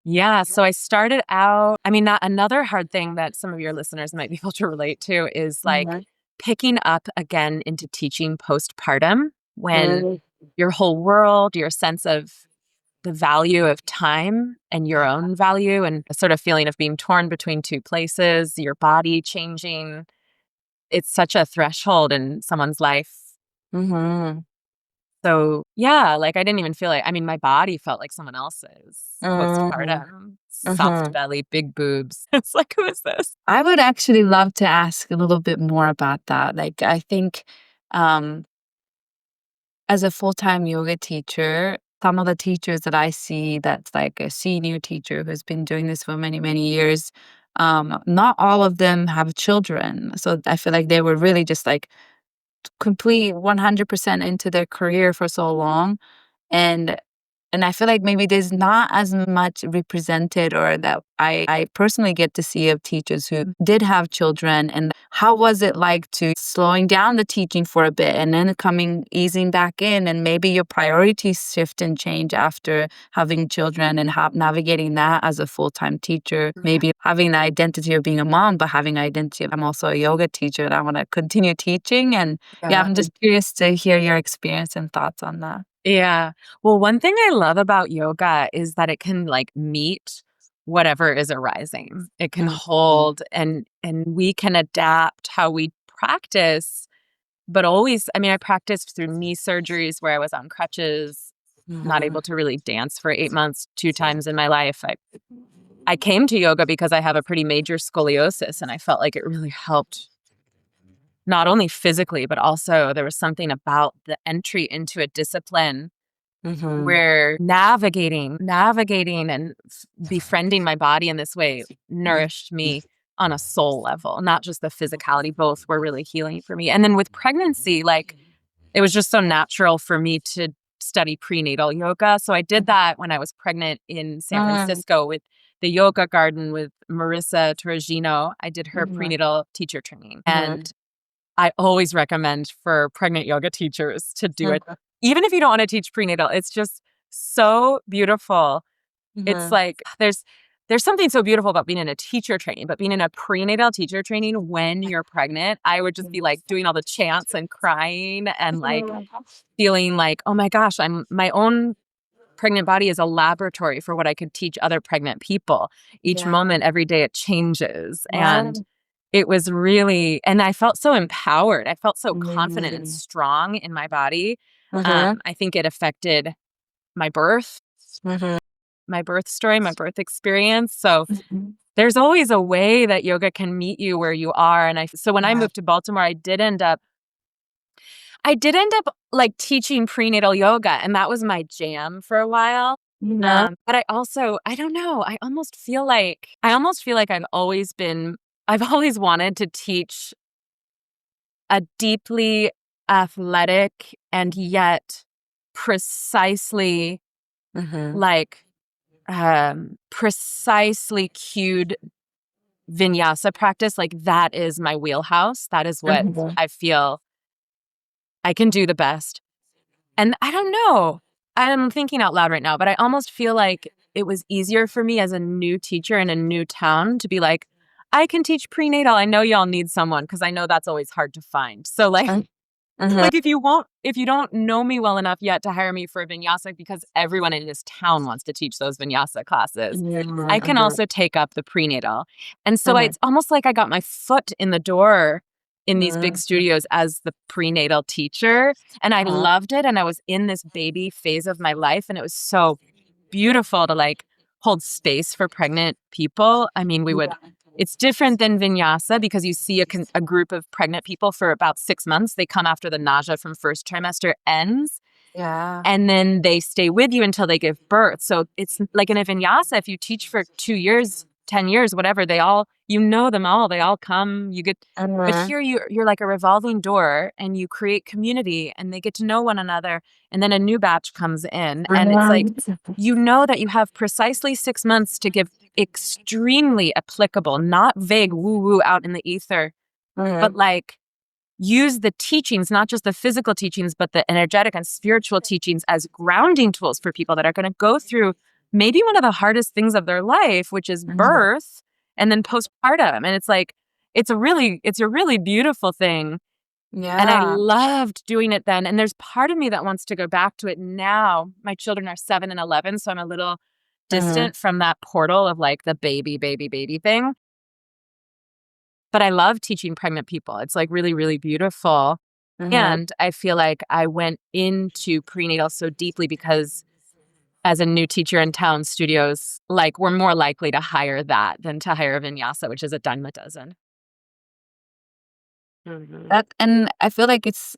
Yeah, so I started out I mean, that another hard thing that some of your listeners might be able to relate to is, like, Mhm. picking up again into teaching postpartum when Mm. your whole world, your sense of the value of time and your Yeah. own value and a sort of feeling of being torn between 2 places, your body changing. It's such a threshold in someone's life. Mhm. So, yeah, like, I didn't even feel like I mean, my body felt like someone else's Mm. postpartum. Soft Mhm. belly, big boobs. It's like, "Who is this?" I would actually love to ask a little bit more about that. Like, I think, um, as a full-time yoga teacher, some of the teachers that I see that's like a senior teacher who's been doing this for many, many years, not all of them have children. So I feel like they were really just like complete 100% into their career for so long. And I feel like maybe there's not as much represented or that I personally get to see of teachers who did have children. And how was it like to slowing down the teaching for a bit and then easing back in, and maybe your priorities shift and change after having children and navigating that as a full-time teacher, maybe having the identity of being a mom, but having the identity of I'm also a yoga teacher and I want to continue teaching. And yeah, I'm just curious to hear your experience and thoughts on that. Yeah. Well, one thing I love about yoga is that it can like meet whatever is arising. It can hold and we can adapt how we practice, but always, I mean, I practiced through knee surgeries where I was on crutches, not able to really dance for 8 months, 2 times in my life. I came to yoga because I have a pretty major scoliosis, and I felt like it really helped not only physically, but also there was something about the entry into a discipline where navigating and befriending my body in this way nourished me on a soul level, not just the physicality. Both were really healing for me. And then with pregnancy, like it was just so natural for me to study prenatal yoga. So I did that when I was pregnant in San Francisco with the Yoga Garden with Marissa Torregino. I did her prenatal teacher training. And I always recommend for pregnant yoga teachers to do it. Even if you don't want to teach prenatal, it's just so beautiful. It's like there's something so beautiful about being in a teacher training, but being in a prenatal teacher training when you're pregnant, I would just be like doing all the chants and crying and like feeling like, oh my gosh, my own pregnant body is a laboratory for what I could teach other pregnant people. Each moment, every day it changes. And it was really, and I felt so empowered. I felt so confident and strong in my body. I think it affected my birth, my birth story, my birth experience. So there's always a way that yoga can meet you where you are. And so when I moved to Baltimore, I did end up like teaching prenatal yoga, and that was my jam for a while. But I don't know, I almost feel like I've always wanted to teach a deeply athletic and yet precisely like precisely cued vinyasa practice. Like that is my wheelhouse. That is what I feel I can do the best. And I don't know, I'm thinking out loud right now, but I almost feel like it was easier for me as a new teacher in a new town to be like, I can teach prenatal. I know y'all need someone, because I know that's always hard to find. So like, like if you don't know me well enough yet to hire me for a vinyasa, because everyone in this town wants to teach those vinyasa classes, I can also take up the prenatal. And so it's almost like I got my foot in the door in these big studios as the prenatal teacher. And I loved it. And I was in this baby phase of my life. And it was so beautiful to like hold space for pregnant people. I mean, it's different than vinyasa because you see a group of pregnant people for about 6 months. They come after the nausea from first trimester ends. And then they stay with you until they give birth. So it's like in a vinyasa, if you teach for 2 years, 10 years, whatever, you know them all, they all come, but here you're like a revolving door and you create community and they get to know one another. And then a new batch comes in and it's like, you know that you have precisely 6 months to give extremely applicable, not vague woo-woo out in the ether, but like use the teachings, not just the physical teachings, but the energetic and spiritual teachings as grounding tools for people that are going to go through maybe one of the hardest things of their life, which is birth and then postpartum. And it's like, it's a really beautiful thing. And I loved doing it then. And there's part of me that wants to go back to it now. My children are 7 and 11, so I'm a little distant from that portal of like the baby thing. But I love teaching pregnant people. It's like really, really beautiful. And I feel like I went into prenatal so deeply because as a new teacher in town, studios like were more likely to hire that than to hire a vinyasa, which is a dime a dozen. And I feel like it's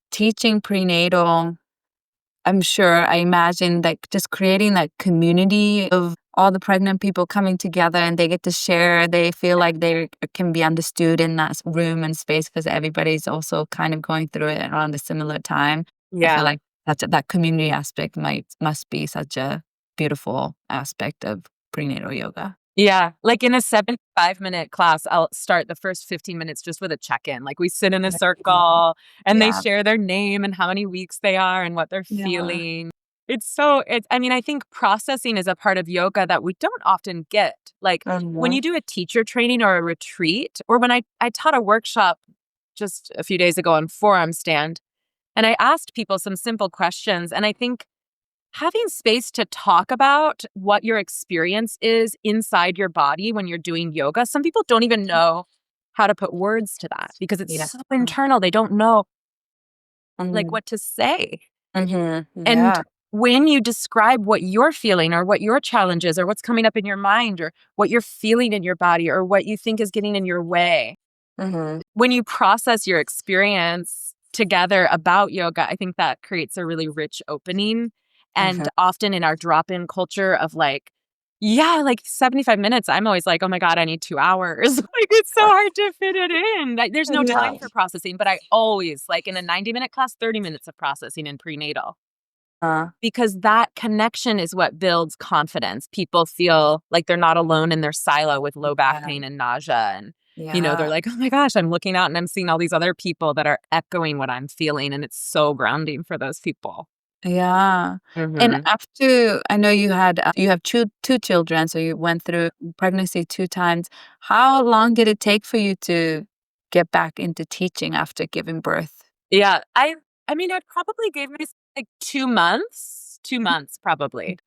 teaching prenatal. I'm sure, I imagine like just creating that community of all the pregnant people coming together and they get to share. They feel like they can be understood in that room and space because everybody's also kind of going through it around a similar time. I feel Yeah. like that community aspect must be such a beautiful aspect of prenatal yoga. Yeah, like in a 75-minute class, I'll start the first 15 minutes just with a check-in. Like we sit in a circle and they Yeah. share their name and how many weeks they are and what they're Yeah. feeling. I mean, I think processing is a part of yoga that we don't often get. Like when Mhm. you do a teacher training or a retreat, or when I taught a workshop just a few days ago on forearm stand, and I asked people some simple questions. And I think having space to talk about what your experience is inside your body when you're doing yoga. Some people don't even know how to put words to that because it's Yeah. so internal. They don't know like Mhm. what to say. Mhm. And Yeah. when you describe what you're feeling or what your challenge is or what's coming up in your mind or what you're feeling in your body or what you think is getting in your way, Mhm. when you process your experience together about yoga, I think that creates a really rich opening. And Mhm. often in our drop in culture of like, yeah, like 75 minutes, I'm always like, oh my God, I need 2 hours. Like it's so hard to fit it in. Like, there's no Yeah. time for processing. But I always, like in a 90-minute class, 30 minutes of processing in prenatal because that connection is what builds confidence. People feel like they're not alone in their silo with low back Yeah. pain and nausea. And, they're Yeah. like, oh my gosh, I'm looking out and I'm seeing all these other people that are echoing what I'm feeling. And it's so grounding for those people. Yeah. And Hmm. after I know you have two children, so you went through pregnancy 2 times. How long did it take for you to get back into teaching after giving birth? Yeah. I mean, I probably gave myself like 2 months, 2 months probably.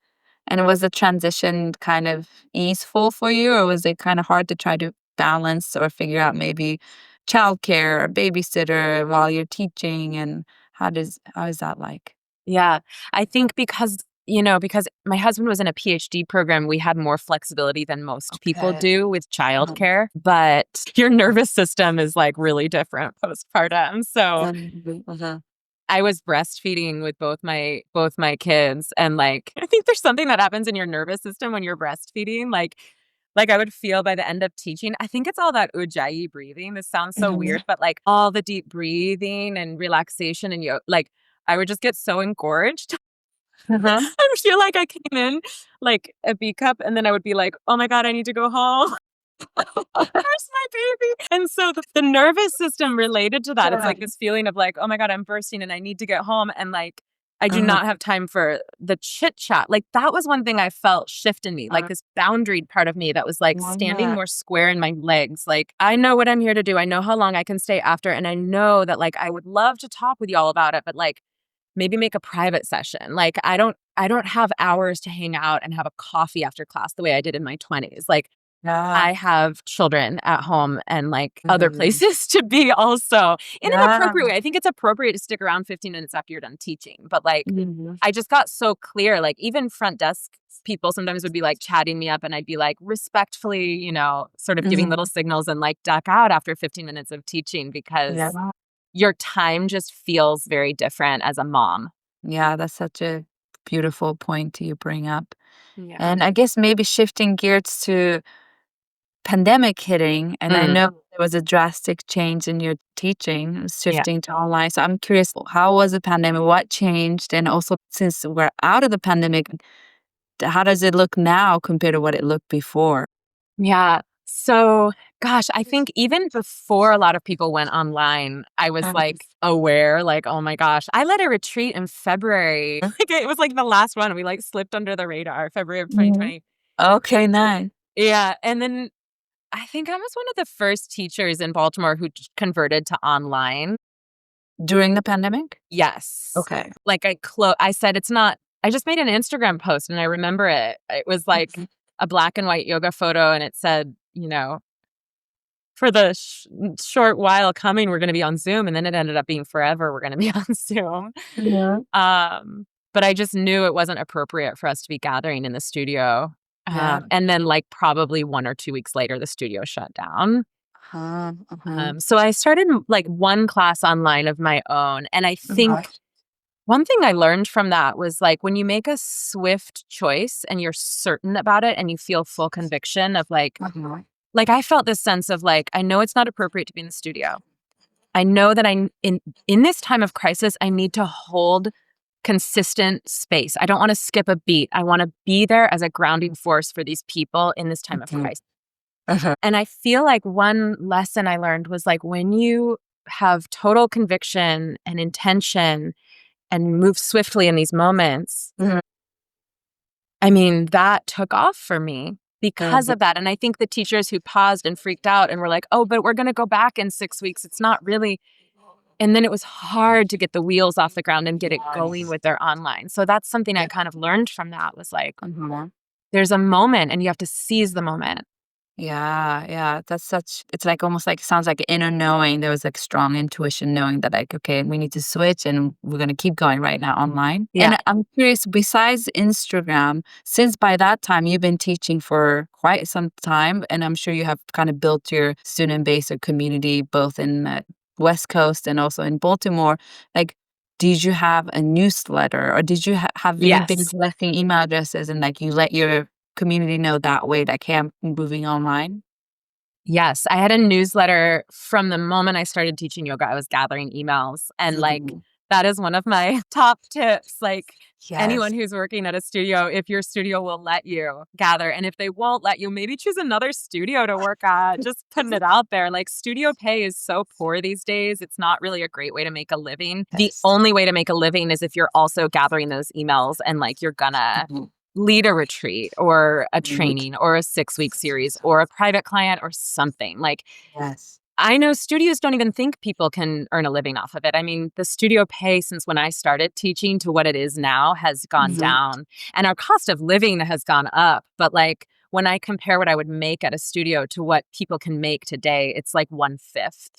And was the transition kind of easeful for you, or was it kinda hard to try to balance or figure out maybe childcare or babysitter while you're teaching, and how is that like? Yeah. I think because my husband was in a PhD program, we had more flexibility than most people Okay. do with Um, childcare, but your nervous system is like really different postpartum. So mhm. I was breastfeeding with both my kids and like I think there's something that happens in your nervous system when you're breastfeeding like I would feel by the end of teaching. I think it's all that ujjayi breathing. This sounds so Mhm. weird, but like all the deep breathing and relaxation and like I would just get so engorged. Mhm. I feel like I came in like a B cup and then I would be like, "Oh my god, I need to go home. Where's my baby?" And so the nervous system related to that, it's Yeah. like this feeling of like, "Oh my god, I'm bursting and I need to get home," and like, I do Uh-huh. not have time for the chit chat. Like, that was one thing I felt shift in me, like this boundaried part of me that was like standing Yeah. more square in my legs. Like, I know what I'm here to do. I know how long I can stay after, and I know that like I would love to talk with y'all about it, but like maybe make a private session. Like, I don't have hours to hang out and have a coffee after class the way I did in my 20s. Like, Yeah. I have children at home and, like, other Mhm. places to be also in an Yeah. appropriate way. I think it's appropriate to stick around 15 minutes after you're done teaching, but, like, Mhm. I just got so clear, like, even front desk people sometimes would be, like, chatting me up, and I'd be, like, respectfully, sort of giving little Mhm. signals and, like, duck out after 15 minutes of teaching Yeah. because your time just feels very different as a mom. Yeah, that's such a beautiful point you bring up. Yeah. And I guess maybe shifting gears to pandemic hitting, and I Mm, know there was a drastic change in your teaching, yeah. shifting to online. So I'm curious, how was the pandemic? What changed? And also, since we're out of the pandemic, how does it look now compared to what it looked before? Yeah. So, gosh, I think even before a lot of people went online, I was Um, like aware, like, oh my gosh, I led a retreat in February. Like it was like the last one. We like slipped under the radar, February of Mhm. 2020. Okay, nice. Yeah. And then I think I was one of the first teachers in Baltimore who converted to online. During the pandemic? Yes. Okay. Like I said, it's not, I just made an Instagram post and I remember it. It was like Mhm. a black and white yoga photo and it said, for the short while coming, we're gonna be on Zoom, and then it ended up being forever, we're gonna be on Zoom. Mhm. But I just knew it wasn't appropriate for us to be gathering in the studio. Yeah. And then, like, probably 1 or 2 weeks later, the studio shut down. Uh-huh. Uh-huh. So I started, like, one class online of my own, and I Uh-huh. think One thing I learned from that was like when you make a swift choice and you're certain about it and you feel full conviction of like I felt this sense of like, I know it's not appropriate to be in the studio. I know that in this time of crisis, I need to hold consistent space. I don't want to skip a beat. I want to be there as a grounding force for these people in this time of crisis. And I feel like one lesson I learned was like when you have total conviction and intention and move swiftly in these moments, I mean, that took off for me because of that. And I think the teachers who paused and freaked out and were like, oh, but we're going to go back in 6 weeks. It's not really. And then it was hard to get the wheels off the ground and get it going with their online. So that's something I kind of learned from that was like, there's a moment and you have to seize the moment. Yeah. It's like almost like sounds like inner knowing. There was like strong intuition knowing that like, okay, we need to switch and we're going to keep going right now online. Yeah. And I'm curious, besides Instagram, since by that time you've been teaching for quite some time, and I'm sure you have kind of built your student base or community both in the West Coast and also in Baltimore, like, did you have a newsletter or did you have you been Yes. collecting email addresses and like you let your community know that way that okay, I'm moving online? Yes. I had a newsletter from the moment I started teaching yoga. I was gathering emails and like that is one of my top tips. Like anyone who's working at a studio, if your studio will let you gather, and if they won't let you, maybe choose another studio to work at. Just putting it out there. Like studio pay is so poor these days. It's not really a great way to make a living. The only way to make a living is if you're also gathering those emails and like you're gonna lead a retreat or a training or a 6-week series or a private client or something. Like I know studios don't even think people can earn a living off of it. I mean, the studio pay since when I started teaching to what it is now has gone down and our cost of living has gone up. But like when I compare what I would make at a studio to what people can make today, it's like 1/5,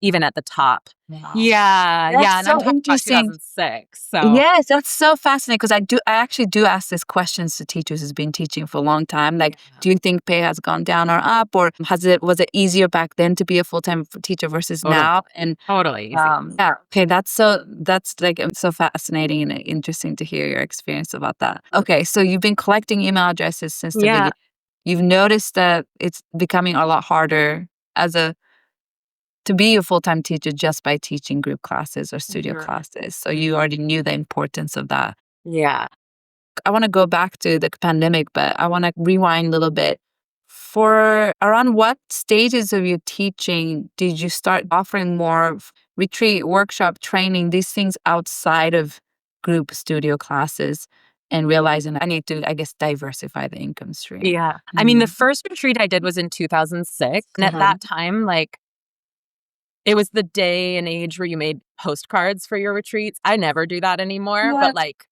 even at the top. Yeah. That's And I'm so talking about interesting. 2006. So Yes, that's so fascinating because I actually do ask these questions to teachers who's been teaching for a long time. Like, do you think pay has gone down or up, or was it easier back then to be a full-time teacher versus now? And totally easy. yeah, okay, that's like so fascinating and interesting to hear your experience about that. Okay, so you've been collecting email addresses since the beginning. You've noticed that it's becoming a lot harder as a to be a full-time teacher just by teaching group classes or studio classes. So you already knew the importance of that. Yeah. I want to go back to the pandemic, but I want to rewind a little bit. For around what stages of your teaching did you start offering more of retreat, workshop, training, these things outside of group studio classes and realizing I need to, I guess, diversify the income stream? Yeah. I mean, the first retreat I did was in 2006. And at that time, like, it was the day and age where you made postcards for your retreats. I never do that anymore, but like,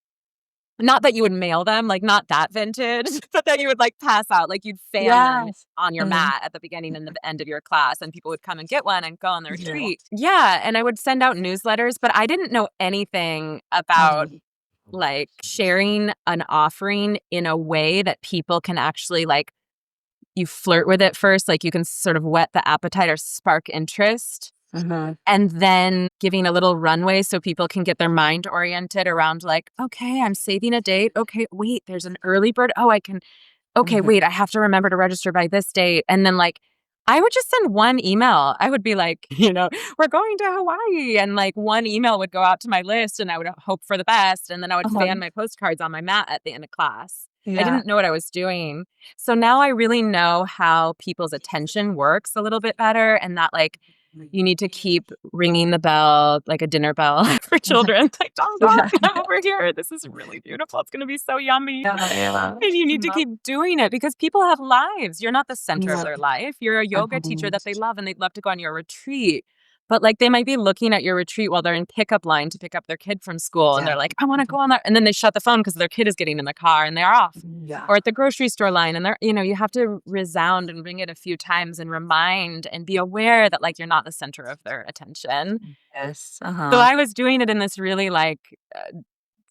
not that you would mail them, like not that vintage, but that you would like pass out, like you'd fan them on your mat at the beginning and the end of your class, and people would come and get one and go on the retreat. Yeah, and I would send out newsletters, but I didn't know anything about like sharing an offering in a way that people can actually like you flirt with it first, like you can sort of whet the appetite or spark interest. And then giving a little runway so people can get their mind oriented around like, okay, I'm saving a date. Okay, wait, there's an early bird. Oh, okay, wait, I have to remember to register by this date. And then like, I would just send one email. I would be like, we're going to Hawaii. And like one email would go out to my list and I would hope for the best. And then I would fan my postcards on my mat at the end of class. I didn't know what I was doing. So now I really know how people's attention works a little bit better and that like, you need to keep ringing the bell, like a dinner bell for children. Like, don't come over here. This is really beautiful. It's going to be so yummy. And you need to keep doing it because people have lives. You're not the center of their life. You're a yoga teacher that they love and they'd love to go on your retreat. But like they might be looking at your retreat while they're in pickup line to pick up their kid from school. And they're like, I want to go on that. And then they shut the phone because their kid is getting in the car and they're off. Or at the grocery store line. And they're, you have to resound and ring it a few times and remind and be aware that like you're not the center of their attention. So I was doing it in this really like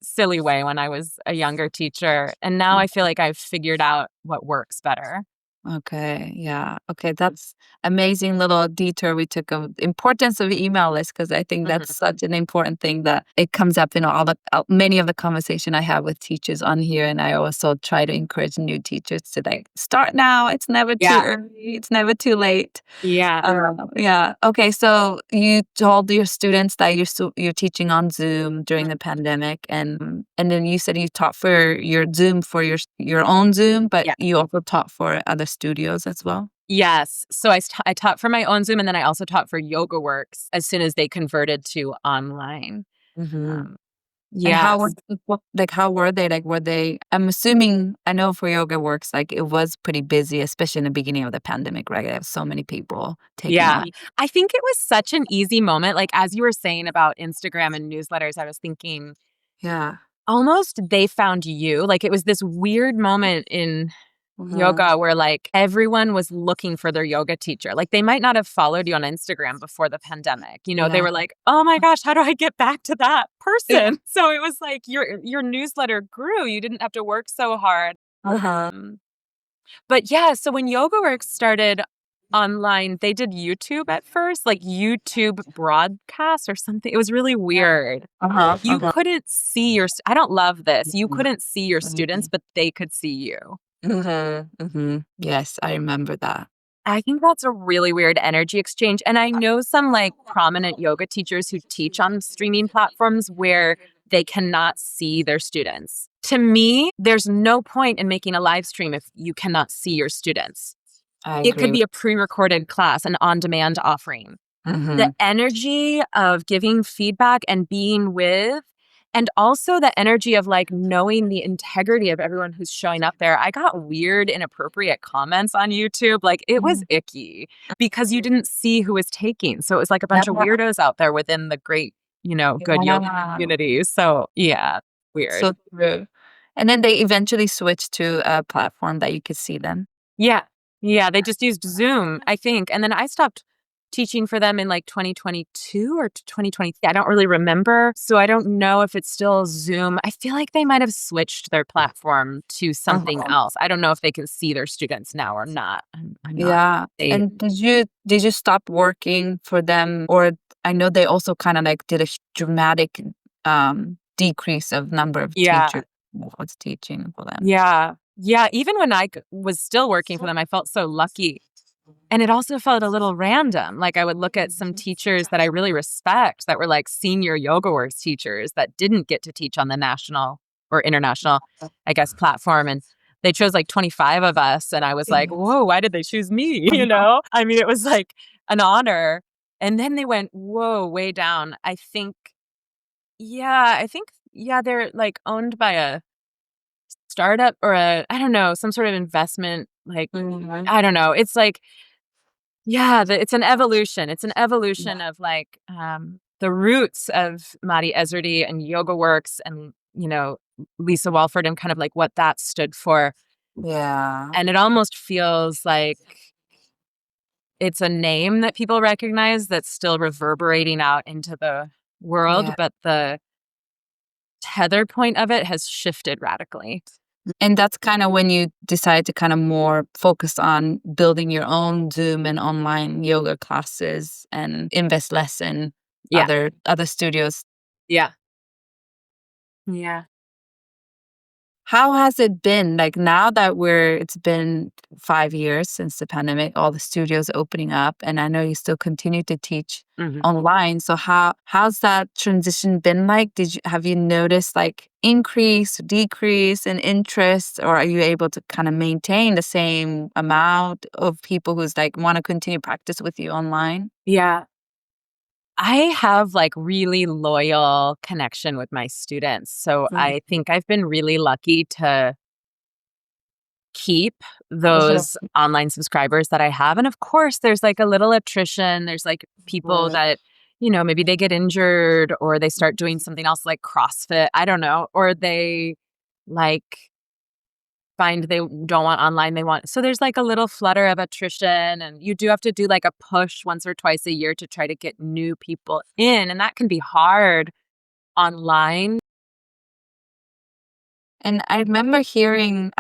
silly way when I was a younger teacher. And now I feel like I've figured out what works better. Okay, yeah. Okay, that's amazing little detour we took of importance of email list because I think Mhm. that's such an important thing that it comes up in all the many of the conversation I have with teachers on here, and I also try to encourage new teachers to like start now. It's never too Yeah. early. It's never too late. Yeah. Yeah. Okay. So you told your students that you're teaching on Zoom during Mm. the pandemic, and then you said you taught for your Zoom for your own Zoom, but Yeah. you also taught for other studios as well. Yes. So I taught for my own Zoom, and then I also taught for Yoga Works as soon as they converted to online. Hmm. Um, And how were yes. like how were they? Like were they? I'm assuming I know for Yoga Works, like it was pretty busy, especially in the beginning of the pandemic, right? I have so many people taking Yeah. on. I think it was such an easy moment. Like, as you were saying about Instagram and newsletters, I was thinking Yeah. almost they found you. Like, it was this weird moment in Hmm. yoga where, like, everyone was looking for their yoga teacher. Like, they might not have followed you on Instagram before the pandemic. They Yeah. were like, "Oh my gosh, how do I get back to that Yeah. person?" So it was like your newsletter grew. You didn't have to work so hard. Uh-huh. Um, but yeah, so when YogaWorks started online, they did YouTube at first, like YouTube broadcast or something. It was really weird. Uh-huh. You Uh-huh. couldn't see I don't love this. You couldn't see your students, but they could see you. Mhm, mhm. Yes, I remember that. I think that's a really weird energy exchange. And I know some like prominent yoga teachers who teach on streaming platforms where they cannot see their students. To me, there's no point in making a live stream if you cannot see your students. I It could agree be with. a pre-recorded class, an on-demand offering. The Mhm. energy of giving feedback and being with, and also the energy of, like, knowing the integrity of everyone who's showing up there. I got weird, inappropriate comments on YouTube, like, it was Mhm. icky because you didn't see who was taking, so it was like a bunch of Yeah, weirdos out there within the great, good yoga yeah. community, so, yeah, weird. So true. And then they eventually switched to a platform that you could see them. Yeah. Yeah, they just used Zoom, I think, and then I stopped teaching for them in, like, 2022 or 2023. I don't really remember, so I don't know if it's still Zoom. I feel like they might have switched their platform to something Uh-huh. else. I don't know if they can see their students now or not. I'm not Yeah. they And did you stop working for them, or I know they also kind of like did a dramatic decrease of number of Yeah. teachers that was teaching for them. Yeah. Yeah, even when was still working for them, I felt so lucky. And it also felt a little random. Like I would look at some teachers that I really respect that were like senior yoga works teachers that didn't get to teach on the national or international, I guess, platform. And they chose like 25 of us. And I was like, whoa, why did they choose me? I mean, it was like an honor. And then they went, whoa, way down. Yeah, they're like owned by a startup or I don't know, some sort of investment. Like, Mhm. I don't know. It's like, yeah, it's an evolution. It's an evolution of, like, the roots of Mahdi Ezerdi and Yoga Works and, Lisa Walford and kind of, like, what that stood for, Yeah. and it almost feels like it's a name that people recognize that's still reverberating out into the world, Yeah. but the tether point of it has shifted radically. And that's kind of when you decide to kind of more focus on building your own Zoom and online yoga classes and invest less in Yeah, other studios. yeah, yeah. How has it been? Like now that it's been 5 years since the pandemic, all the studios opening up, and I know you still continue to teach Mhm. online. So how's that transition been like? Have you noticed like increase, decrease in interest, or are you able to kind of maintain the same amount of people who's like want to continue practice with you online? Yeah. I have, like, really loyal connection with my students, so I Mhm. think I've been really lucky to keep those online subscribers that I have, and of course, there's, like, a little attrition, there's, like, people Mhm. that, maybe they get injured or they start doing something else like CrossFit, I don't know, or they, like, find they don't want online, so there's, like, a little flutter of attrition, and you do have to do, like, a push once or twice a year to try to get new people in, and that can be hard online. And I remember hearing,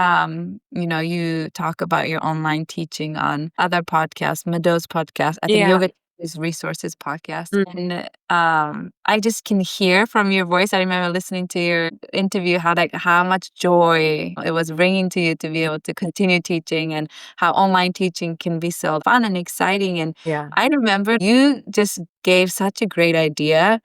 you talk about your online teaching on other podcasts, Meadows podcast, I think Yeah. Yoga is Resources podcast. Mm. And I just can hear from your voice. I remember listening to your interview how much joy it was bringing to you to be able to continue teaching, and how online teaching can be so fun and exciting. And Yeah. I remember you just gave such a great idea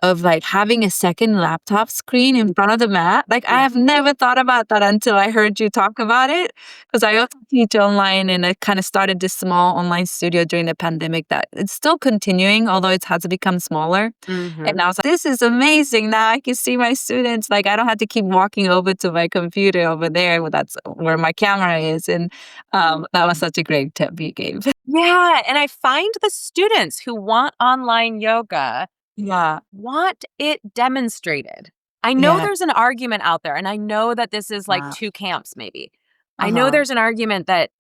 of like having a second laptop screen in front of the mat. Like I Yeah. have never thought about that until I heard you talk about it. Because I also teach online, and I kind of started this small online studio during the pandemic that it's still continuing, although it has become smaller. Mm-hmm. And I was like, this is amazing. Now I can see my students. Like I don't have to keep walking over to my computer over there. Well, that's where my camera is. And that was such a great tip you gave. Yeah. And I find the students who want online yoga Yeah. want it demonstrated. I know Yeah. there's an argument out there, and I know that this is like Yeah. two camps, maybe. I know Uh-huh. there's an argument that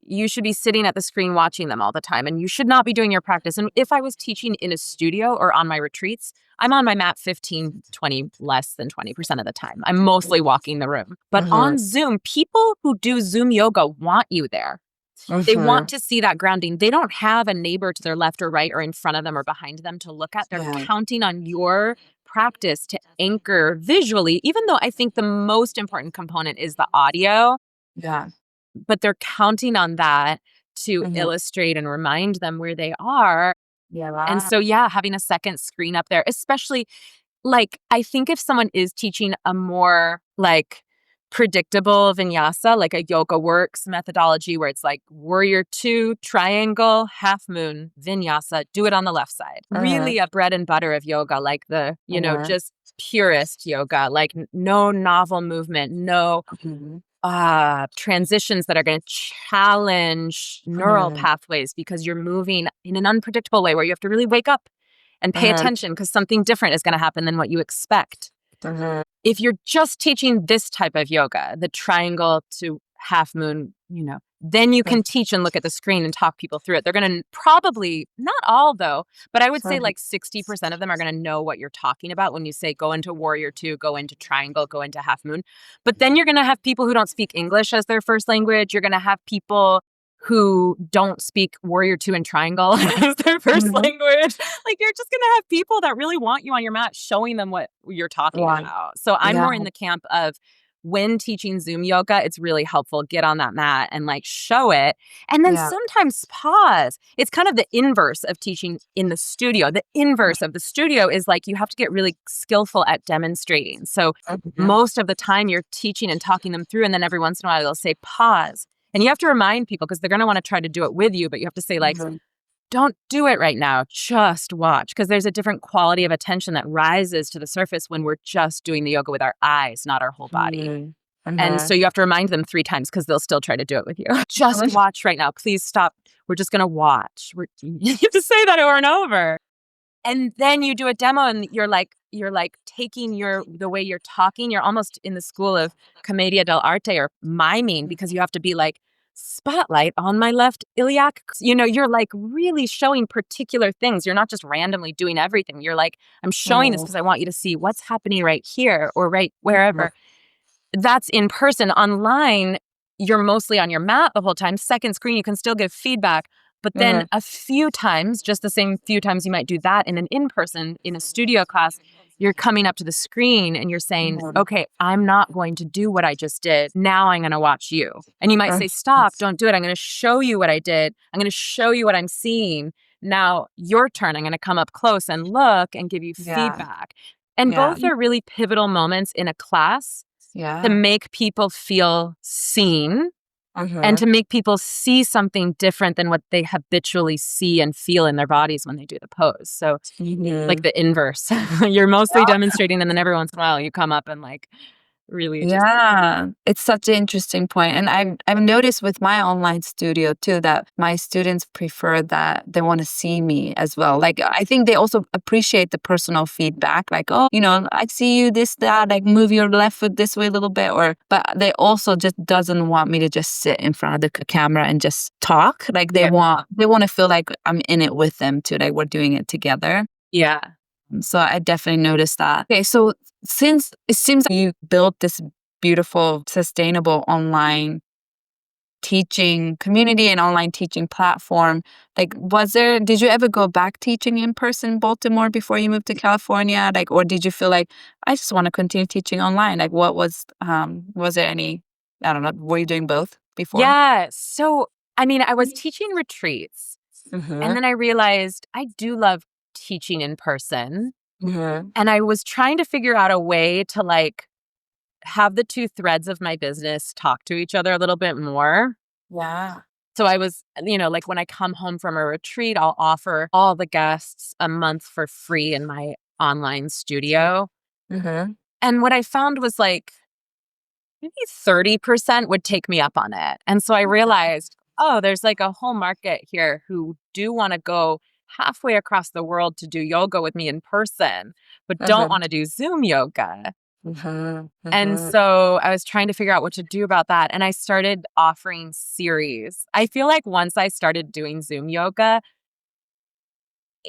you should be sitting at the screen watching them all the time, and you should not be doing your practice. And if I was teaching in a studio or on my retreats, I'm on my mat 15, 20, less than 20% of the time. I'm mostly walking the room. But Mhm. on Zoom, people who do Zoom yoga want you there. They want Mhm. to see that grounding. They don't have a neighbor to their left or right or in front of them or behind them to look at. They're Yeah. counting on your practice to anchor visually, even though I think the most important component is the audio, Yeah. but they're counting on that to Mhm. illustrate and remind them where they are. Yeah. And Wow. so, yeah, having a second screen up there, especially like, I think if someone is teaching a more, like, predictable vinyasa, like a yoga works methodology where it's like warrior two, triangle, half moon, vinyasa, do it on the left side. Mhm. Really a bread and butter of yoga, like the, Mhm. just purest yoga, like no novel movement, no Mhm. transitions that are going to challenge neural Mhm. pathways because you're moving in an unpredictable way where you have to really wake up and pay Mhm. attention because something different is going to happen than what you expect. Mhm. If you're just teaching this type of yoga, the triangle to half moon, then you can teach and look at the screen and talk people through it. They're going to probably, not all though, but I would say Mhm. like 60% of them are going to know what you're talking about when you say go into warrior two, go into triangle, go into half moon. But then you're going to have people who don't speak English as their first language. You're going to have people who don't speak warrior two and triangle as their first Mhm. language. Like you're just going to have people that really want you on your mat showing them what you're talking Yeah. about. So I'm Yeah. more in the camp of when teaching Zoom yoga, it's really helpful. Get on that mat and like show it. And then Yeah. sometimes pause. It's kind of the inverse of teaching in the studio. The inverse of the studio is like you have to get really skillful at demonstrating. So Mhm. most of the time you're teaching and talking them through, and then every once in a while they'll say pause. And you have to remind people because they're going to want to try to do it with you, but you have to say like, Mhm. don't do it right now. Just watch because there's a different quality of attention that rises to the surface when we're just doing the yoga with our eyes, not our whole body. Mhm. And so Mhm. you have to remind them 3 times because they'll still try to do it with you. Just watch right now. Please stop. We're just going to watch. You have to say that over and over. And then you do a demo and you're like taking the way you're talking. You're almost in the school of commedia dell'arte or miming because you have to be like, spotlight on my left iliac. You're like really showing particular things. You're not just randomly doing everything. You're like, I'm showing this Mhm. because I want you to see what's happening right here or right Mhm. wherever. That's in person. Online, you're mostly on your mat the whole time. Second screen, you can still give feedback. But then Mhm. a few times, just the same few times you might do that in an in-person, in a studio class, you're coming up to the screen and you're saying, Mhm. okay, I'm not going to do what I just did. Now I'm going to watch you. And you might say, stop, don't do it. I'm going to show you what I did. I'm going to show you what I'm seeing. Now your turn. I'm going to come up close and look and give you Yeah. feedback. And Yeah. both are really pivotal moments in a class to Yeah. make people feel seen and Mhm. to make people see something different than what they habitually see and feel in their bodies when they do the pose. So, like Mhm. the inverse. You're mostly demonstrating, and then every once in a while you come up and like really just. Yeah, it's such an interesting point. And I've noticed with my online studio too that my students prefer that they want to see me as well. Like I think they also appreciate the personal feedback, like, oh, I see you this, that, like move your left foot this way a little bit, or but they also just doesn't want me to just sit in front of the camera and just talk. Like they Yeah. want to feel like I'm in it with them too, like we're doing it together. Yeah. So I definitely noticed that. Okay, so since it seems like you built this beautiful, sustainable online teaching community and online teaching platform. Like, did you ever go back teaching in person in Baltimore before you moved to California? Like, or did you feel like, I just want to continue teaching online? Like, was there any, I don't know, were you doing both before? Yeah. So, I mean, I was teaching retreats, and Mm-hmm. then I realized I do love teaching in person. Mm-hmm. And I was trying to figure out a way to like have the two threads of my business talk to each other a little bit more. Yeah. So I was, like when I come home from a retreat, I'll offer all the guests a month for free in my online studio. Mm-hmm. And what I found was like maybe 30% would take me up on it. And so I realized, oh, there's like a whole market here who do want to go halfway across the world to do yoga with me in person, but don't Mm-hmm. want to do Zoom yoga. Mm-hmm. And Mm-hmm. so I was trying to figure out what to do about that. And I started offering series. I feel like once I started doing Zoom yoga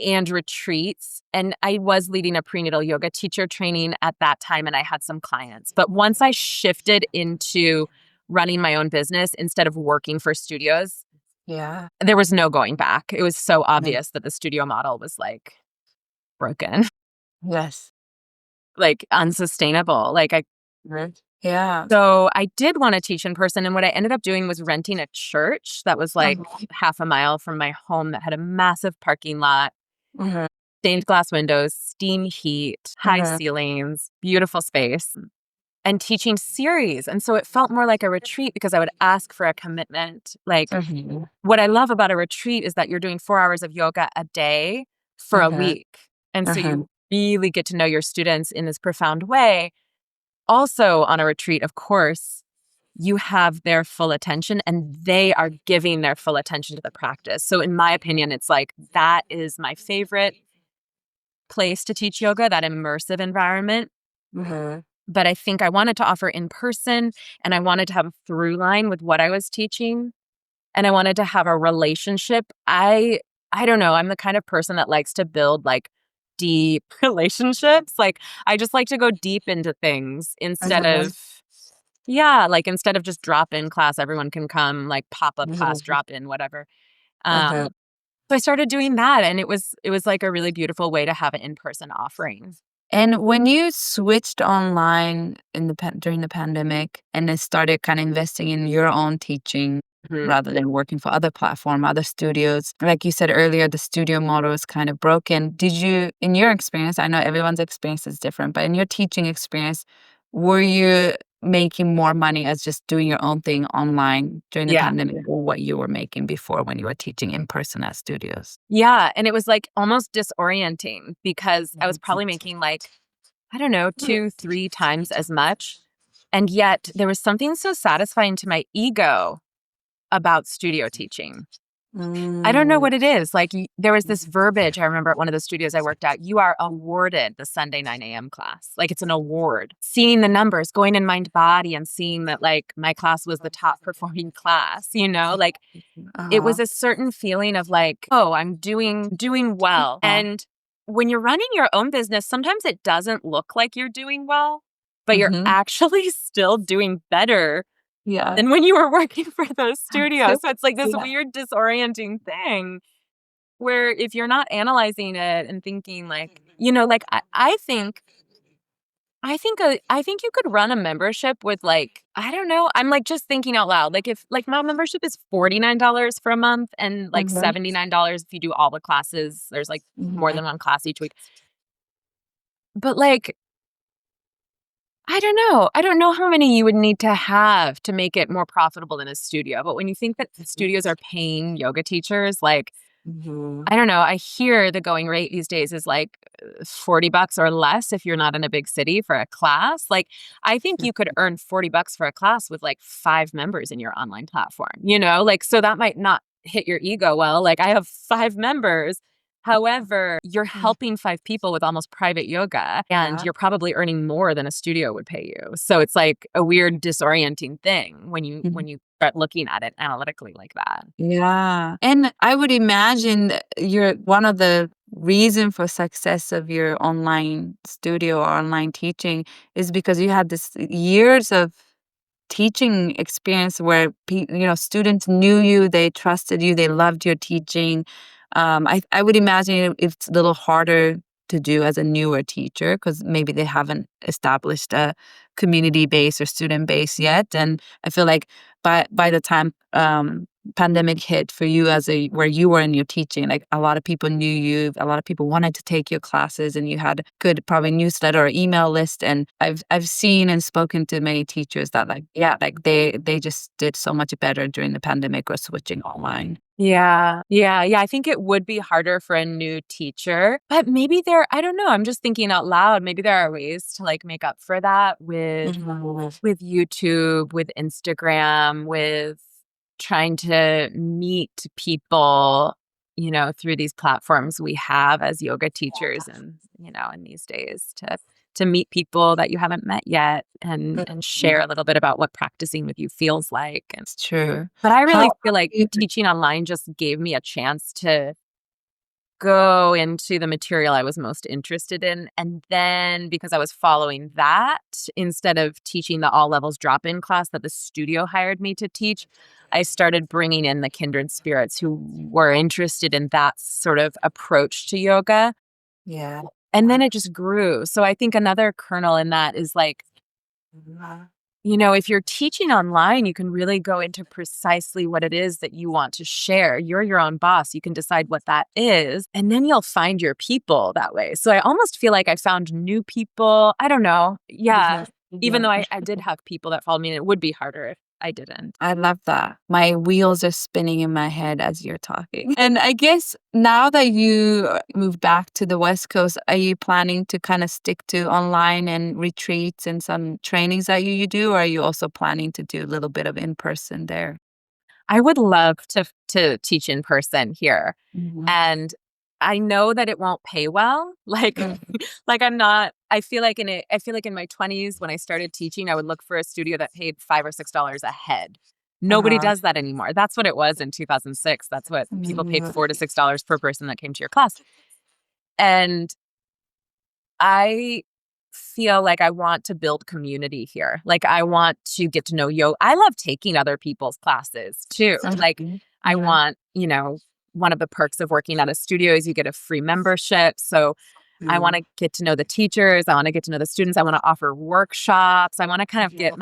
and retreats, and I was leading a prenatal yoga teacher training at that time, and I had some clients. But once I shifted into running my own business instead of working for studios, Yeah. there was no going back. It was so Mhm. obvious that the studio model was like broken, Yes. like unsustainable. Right. Yeah. So I did want to teach in person. And what I ended up doing was renting a church that was like Mhm. half a mile from my home that had a massive parking lot, Mhm. stained glass windows, steam heat, high Mhm. ceilings, beautiful space, and teaching series. And so it felt more like a retreat because I would ask for a commitment. Like, Mhm. what I love about a retreat is that you're doing 4 hours of yoga a day for a Mhm. week. And so Mhm. you really get to know your students in this profound way. Also, on a retreat, of course, you have their full attention and they are giving their full attention to the practice. So, in my opinion, it's like that is my favorite place to teach yoga, that immersive environment. Mhm. But I think I wanted to offer in person and I wanted to have a through line with what I was teaching and I wanted to have a relationship. I don't know, I'm the kind of person that likes to build like deep relationships. Like I just like to go deep into things instead Mhm. of yeah, like instead of just drop in class, everyone can come like pop up class, Mhm. drop in, whatever. Mhm. Um, so I started doing that and it was like a really beautiful way to have an in-person offering. And when you switched online during the pandemic and then started kind of investing in your own teaching Mhm. rather than working for other platform, other studios, like you said earlier, the studio model is kind of broken. Did you, in your experience, I know everyone's experience is different, but in your teaching experience, were you making more money as just doing your own thing online during the Yeah. pandemic or what you were making before when you were teaching in person at studios? Yeah, and it was, like, almost disorienting because I was probably making, like, I don't know, 2, 3 times as much, and yet there was something so satisfying to my ego about studio teaching. I don't know Mm. what it is, like, there was this verbiage I remember at one of the studios I worked at, "You are awarded the Sunday 9 AM class." Like, it's an award. Seeing the numbers, going in mind body and seeing that, like, my class was the top performing class, like, it was Uh-huh. a certain feeling of like, "Oh, I'm doing well." Uh-huh. And when you're running your own business, sometimes it doesn't look like you're doing well, but you're Mhm. actually still doing better Yeah. than when you were working for those studios. So it's like this Yeah. weird disorienting thing where if you're not analyzing it and thinking like, like I think you could run a membership with like, I don't know, I'm like just thinking out loud. Like if like my membership is $49 for a month and like Mhm. $79 if you do all the classes. There's like more Mhm. than one class each week. But like, I don't know. I don't know how many you would need to have to make it more profitable than a studio. But when you think that studios are paying yoga teachers, like Mhm. I don't know. I hear the going rate these days is like $40 or less if you're not in a big city for a class. Like, I think you could earn $40 for a class with like 5 members in your online platform. Like, so that might not hit your ego well. Like, I have 5 members. However, you're Mhm. helping 5 people with almost private yoga and Yeah. you're probably earning more than a studio would pay you. So it's like a weird disorienting thing when you Mhm. when you start looking at it analytically like that. Yeah. And I would imagine that you're one of the reason for success of your online studio or online teaching is because you had this years of teaching experience where students knew you, they trusted you, they loved your teaching. I would imagine it's a little harder to do as a newer teacher because maybe they haven't established a community base or student base yet. And I feel like by the time pandemic hit for you as a where you were in your teaching, like a lot of people knew you, a lot of people wanted to take your classes, and you had good probably newsletter or email list. And I've seen and spoken to many teachers that like they just did so much better during the pandemic or switching online. Yeah. Yeah. Yeah. I think it would be harder for a new teacher, but maybe I don't know. I'm just thinking out loud. Maybe there are ways to like make up for that with YouTube, with Instagram, with trying to meet people, through these platforms we have as yoga teachers and, in these days to meet people that you haven't met yet and share a little bit about what practicing with you feels like. And It's true. but I How really feel like you teaching online just gave me a chance to go into the material I was most interested in. And then because I was following that, instead of teaching the all levels drop in class that the studio hired me to teach, I started bringing in the kindred spirits who were interested in that sort of approach to yoga. yeah. And then it just grew. So I think another kernel in that is like, if you're teaching online, you can really go into precisely what it is that you want to share. You're your own boss. You can decide what that is, and then you'll find your people that way. So I almost feel like I found new people. I don't know. Yeah. Even though I did have people that followed me, and it would be harder if I didn't. I love that. My wheels are spinning in my head as you're talking. And I guess now that you moved back to the West Coast, are you planning to kind of stick to online and retreats and some trainings that you do, or are you also planning to do a little bit of in person there? I would love to teach in person here. Mhm. And I know that it won't pay well. Like Mhm. like I feel like in my 20s when I started teaching, I would look for a studio that paid $5 or $6 a head. Nobody Uh-huh. does that anymore. That's what it was in 2006. That's what people paid Mhm. $4 to $6 per person that came to your class. And I feel like I want to build community here. Like I want to get to know I love taking other people's classes too. Like Mhm. I Mhm. want, one of the perks of working at a studio is you get a free membership. So I want to get to know the teachers. I want to get to know the students. I want to offer workshops. I want to kind of get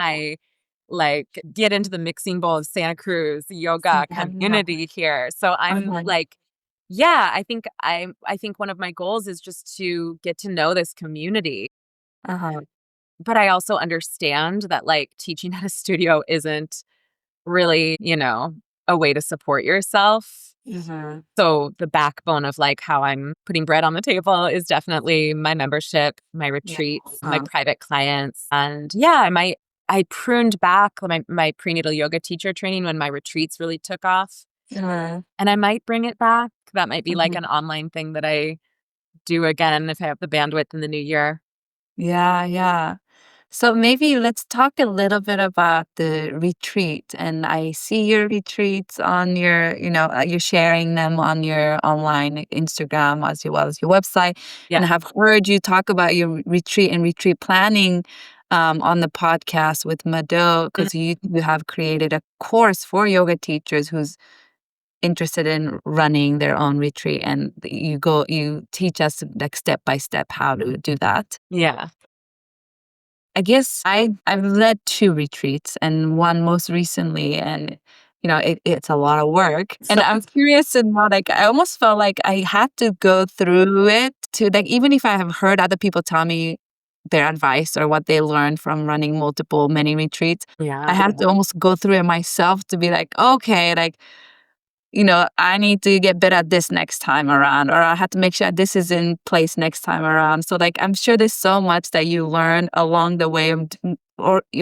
into the mixing bowl of Santa Cruz yoga Yeah. community here. So I'm Uh-huh. like, yeah, I think one of my goals is just to get to know this community. Uh-huh. But I also understand that like teaching at a studio isn't really, a way to support yourself. Mhm. So the backbone of like how I'm putting bread on the table is definitely my membership, my Yeah. retreats, my Uh-huh. private clients. And yeah, I pruned back my prenatal yoga teacher training when my retreats really took off. Mhm. And I might bring it back. That might be like Mhm. an online thing that I do again if I have the bandwidth in the new year. Yeah, yeah. So maybe let's talk a little bit about the retreat. And I see your retreats on you're sharing them on your online Instagram as well as your website. Yeah. And I have heard you talk about your retreat and retreat planning on the podcast with Mado, Mm. because you have created a course for yoga teachers who's interested in running their own retreat. And you teach us like step by step how to do that. Yeah. I guess I've led two retreats and one most recently, and it's a lot of work. And I'm curious to know, like I almost felt like I had to go through it to like even if I have heard other people tell me their advice or what they learned from running many retreats, I Yeah. had to almost go through it myself to be like, okay, like I need to get better at this next time around, or I have to make sure this is in place next time around. So, like, I'm sure there's so much that you learn along the way of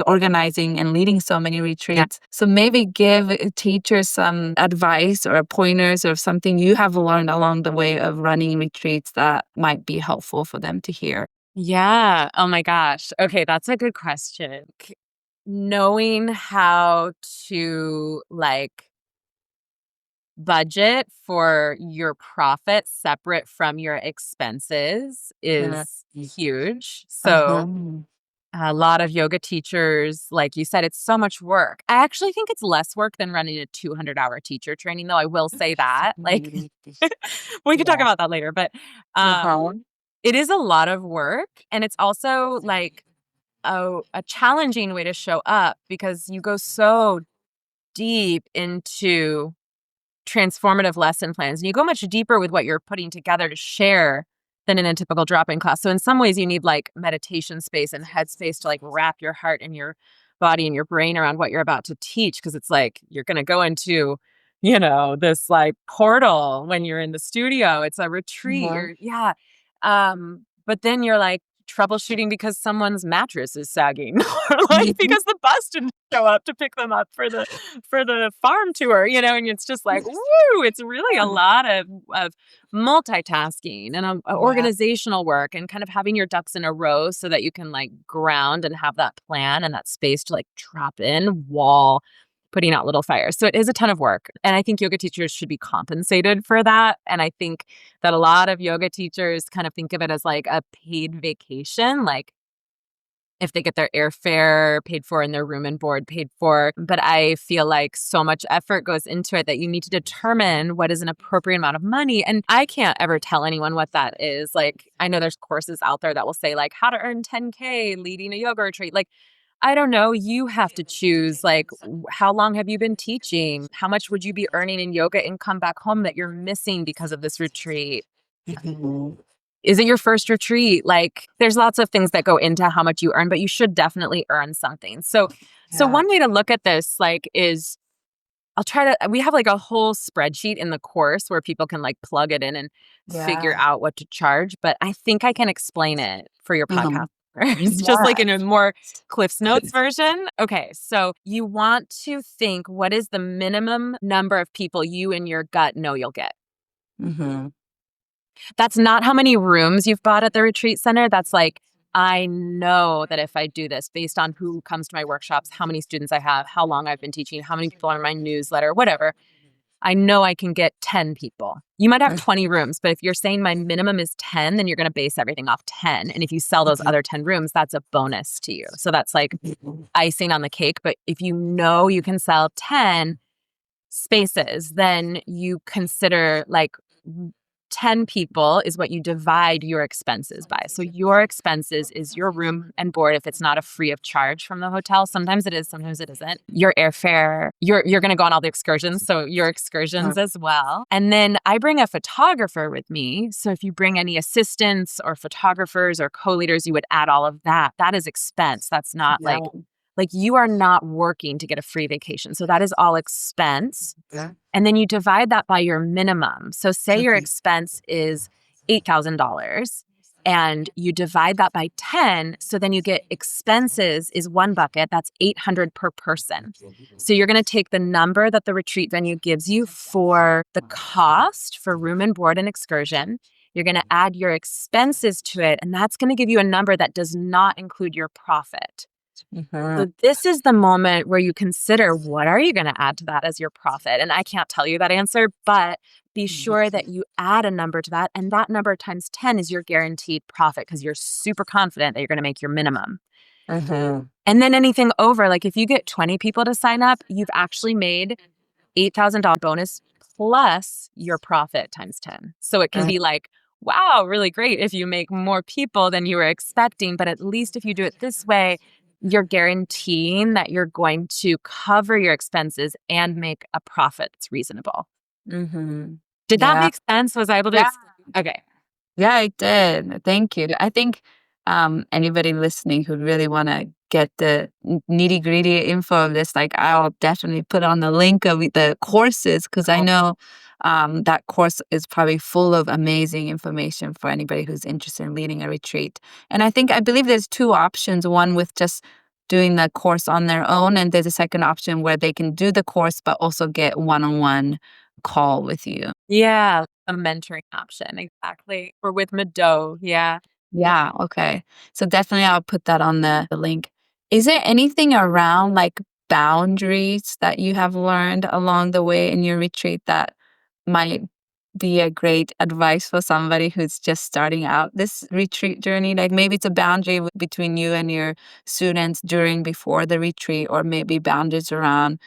organizing and leading so many Yeah. retreats. So, maybe give teachers some advice or pointers or something you have learned along the way of running retreats that might be helpful for them to hear. Yeah. Oh my gosh. Okay, that's a good question. Knowing how to like budget for your profit separate from your expenses is huge. So a lot of yoga teachers, like you said, it's so much work. I actually think it's less work than running a 200-hour teacher training, though I will say that. Like, we could talk Yeah. about that later, but it is a lot of work. And it's also like a challenging way to show up because you go so deep into transformative lesson plans. And you go much deeper with what you're putting together to share than in a typical drop-in class. So in some ways you need like meditation space and headspace to like wrap your heart and your body and your brain around what you're about to teach. Cause it's like you're gonna go into, this like portal when you're in the studio. It's a retreat. But then you're like troubleshooting because someone's mattress is sagging or like because the bus didn't show up to pick them up for the farm tour, and it's just like, woo, it's really a lot of multitasking and organizational work and kind of having your ducks in a row so that you can like ground and have that plan and that space to like drop in while putting out little fires. So it is a ton of work. And I think yoga teachers should be compensated for that. And I think that a lot of yoga teachers kind of think of it as like a paid vacation, like if they get their airfare paid for and their room and board paid for. But I feel like so much effort goes into it that you need to determine what is an appropriate amount of money. And I can't ever tell anyone what that is. Like, I know there's courses out there that will say like how to earn 10K leading a yoga retreat. Like, I don't know. You have to choose like how long have you been teaching? How much would you be earning in yoga income back home that you're missing because of this retreat? Is it your first retreat? Like, there's lots of things that go into how much you earn, but you should definitely earn something. So one way to look at this, like, is we have like a whole spreadsheet in the course where people can like plug it in and figure out what to charge. But I think I can explain it for your podcast. It's just like in a more Cliff's Notes version. Okay, so you want to think, what is the minimum number of people you in your gut know you'll get? That's not how many rooms you've bought at the retreat center. That's like, I know that if I do this based on who comes to my workshops, how many students I have, how long I've been teaching, how many people are in my newsletter, whatever, I know I can get 10 people. You might have 20 rooms, but if you're saying my minimum is 10, then you're going to base everything off 10. And if you sell those other 10 rooms, that's a bonus to you. So that's like icing on the cake. But if you know you can sell 10 spaces, then you consider like 10 people is what you divide your expenses by. So your expenses is your room and board if it's not a free of charge from the hotel. Sometimes it is, sometimes it isn't. Your airfare, you're going to go on all the excursions, so your excursions as well. And then I bring a photographer with me. So if you bring any assistants or photographers or co-leaders, you would add all of that. That is expense. That's not like you are not working to get a free vacation. So that is all expense. And then you divide that by your minimum. So say your expense is $8,000 and you divide that by 10. So then you get expenses is one bucket. That's $800 per person. So you're going to take the number that the retreat venue gives you for the cost for room and board and excursion. You're going to add your expenses to it. And that's going to give you a number that does not include your profit. So this is the moment where you consider, what are you going to add to that as your profit? And I can't tell you that answer, but be sure that you add a number to that. And that number times 10 is your guaranteed profit because you're super confident that you're going to make your minimum. And then anything over, like if you get 20 people to sign up, you've actually made $8,000 bonus plus your profit times 10. So it can be like, wow, really great if you make more people than you were expecting. But at least if you do it this way, you're guaranteeing that you're going to cover your expenses and make a profit that's reasonable. Did that make sense? Was I able to? Okay. Yeah, it did. Thank you. I think anybody listening who really want to get the nitty gritty info of this, like I'll definitely put on the link of the courses because I know that course is probably full of amazing information for anybody who's interested in leading a retreat. And I believe there's two options. One with just doing the course on their own, and there's a second option where they can do the course but also get one-on-one call with you. Yeah, a mentoring option. Exactly. Or with Mado. Yeah. Yeah, okay. So definitely I'll put that on the link. Is there anything around like boundaries that you have learned along the way in your retreat that might be a great advice for somebody who's just starting out this retreat journey? Like maybe it's a boundary between you and your students during, before the retreat, or maybe boundaries around,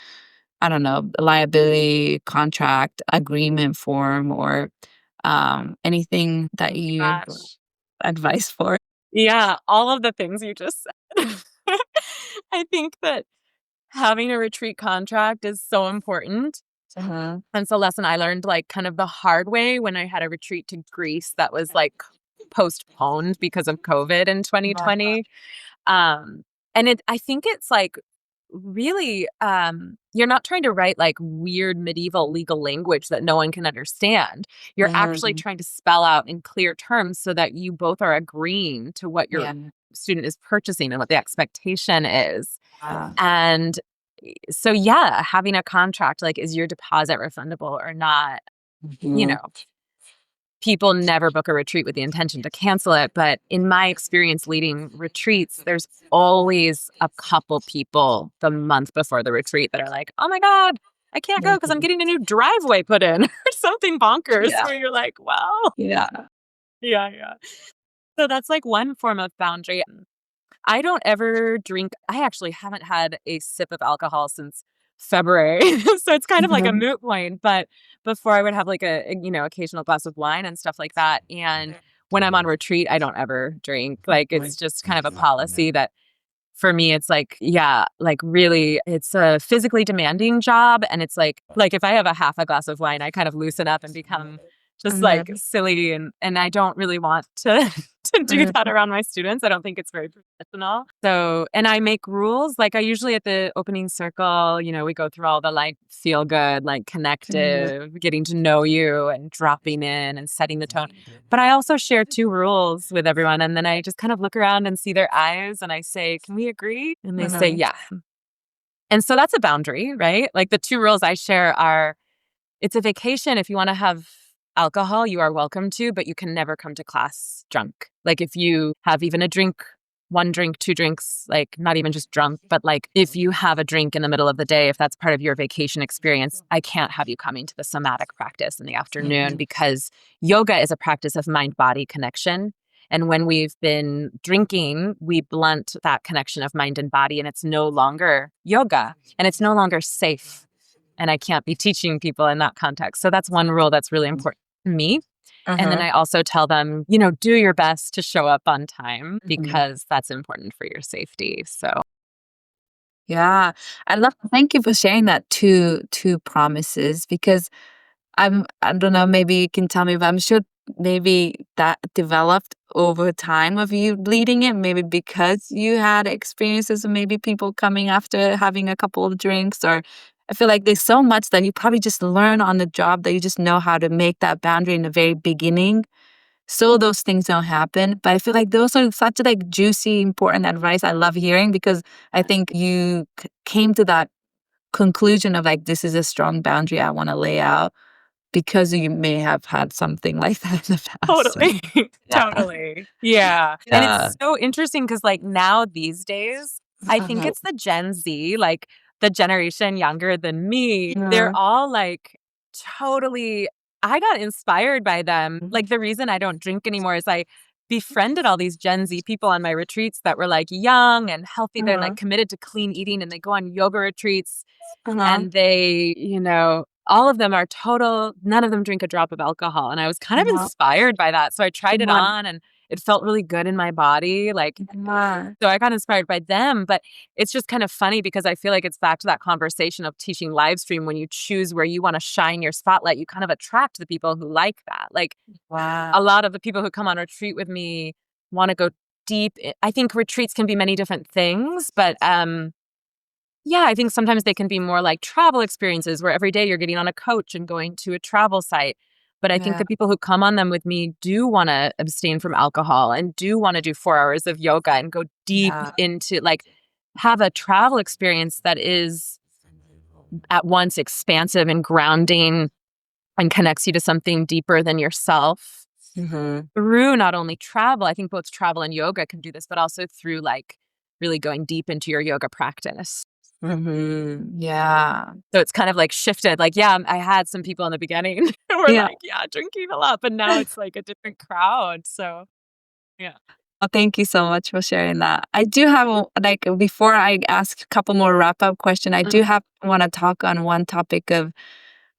I don't know, liability, contract, agreement form, or anything that you Gosh. advice for. Yeah, all of the things you just said. I think that having a retreat contract is so important. Uh-huh. And it's a lesson I learned like kind of the hard way when I had a retreat to Greece that was like postponed because of COVID in 2020. Um, and I think it's like really, you're not trying to write like weird medieval legal language that no one can understand. You're actually Mhm. trying to spell out in clear terms so that you both are agreeing to what your Yeah. student is purchasing and what the expectation is. Uh, And so, yeah, having a contract, like, is your deposit refundable or not? You mhm. know, people never book a retreat with the intention to cancel it. But in my experience leading retreats, there's always a couple people the month before the retreat that are like, oh my God, I can't go because I'm Mhm. getting a new driveway put in or something bonkers Yeah. where you're like, well, Yeah. yeah. So that's like one form of boundary. I don't ever drink. I actually haven't had a sip of alcohol since February. So it's kind of like a Mhm. moot point, but before I would have like occasional glass of wine and stuff like that. And when I'm on retreat, I don't ever drink. Like it's just kind of a policy that for me it's like, yeah, like really it's a physically demanding job and it's like if I have a half a glass of wine, I kind of loosen up and become just like Mhm. silly and I don't really want to to do that Mhm. around my students. I don't think it's very professional. So, and I make rules. Like I usually at the opening circle, we go through all the like feel good, like Mhm. connective, getting to know you and dropping in and setting the tone. But I also share 2 rules with everyone, and then I just kind of look around and see their eyes, and I say, "Can we agree?" And they say, Mhm. "Yeah." And so that's a boundary, right? Like, the 2 rules I share are, it's a vacation. If you wanna have alcohol, you are welcome to, but you can never come to class drunk. Like, if you have even a drink, 1 drink, 2 drinks, like, not even just drunk, but, like, if you have a drink in the middle of the day, if that's part of your vacation experience, I can't have you coming to the somatic practice in the afternoon because yoga is a practice of mind-body connection, and when we've been drinking, we blunt that connection of mind and body, and it's no longer yoga, and it's no longer safe, and I can't be teaching people in that context. So that's one rule that's really important to me. And then Uh-huh. I also tell them, do your best to show up on time Mhm. because that's important for your safety. So, Yeah. Thank you for sharing that two promises, because I don't know, maybe you can tell me, but I'm sure maybe that developed over time of you leading it, maybe because you had experiences of maybe people coming after having a couple of drinks, or I feel like there's so much that you probably just learn on the job, that you just know how to make that boundary in the very beginning so those things don't happen. But I feel like those are such like juicy, important advice I love hearing, because I think you came to that conclusion of like, this is a strong boundary I want to lay out, because you may have had something like that in the past. So, totally. yeah. Totally. Yeah. And Yeah. it's so interesting because, like, now these days, I think Uh-huh. it's the Gen Z, like the generation younger than me, they're Yeah. all like totally. I got inspired by them. Like, the reason I don't drink anymore is I befriended all these Gen Z people on my retreats that were like young and healthy. They're like Uh-huh. committed to clean eating and they go on yoga retreats Uh-huh. and they, all of them are none of them drink a drop of alcohol. And I was kind of Uh-huh. inspired by that. So I tried it Yeah. on and it felt really good in my body. Like, Yeah. so I got inspired by them. But it's just kind of funny because I feel like it's back to that conversation of teaching live stream. When you choose where you want to shine your spotlight, you kind of attract the people who like that. Like, Wow. a lot of the people who come on retreat with me want to go deep. I think retreats can be many different things, but yeah, I think sometimes they can be more like travel experiences where every day you're getting on a coach and going to a travel site. But I think Yeah. the people who come on them with me do want to abstain from alcohol and do want to do 4 hours of yoga and go deep Yeah. into like have a travel experience that is at once expansive and grounding and connects you to something deeper than yourself Mm-hmm. through not only travel. I think both travel and yoga can do this, but also through like really going deep into your yoga practice. Yeah. So it's kind of like shifted. Like, yeah, I had some people in the beginning who were Yeah. like, yeah, drinking a lot, but now it's like a different crowd. So yeah. Well, thank you so much for sharing that. I do have like before I ask a couple more wrap up question, I do have want to talk on one topic of.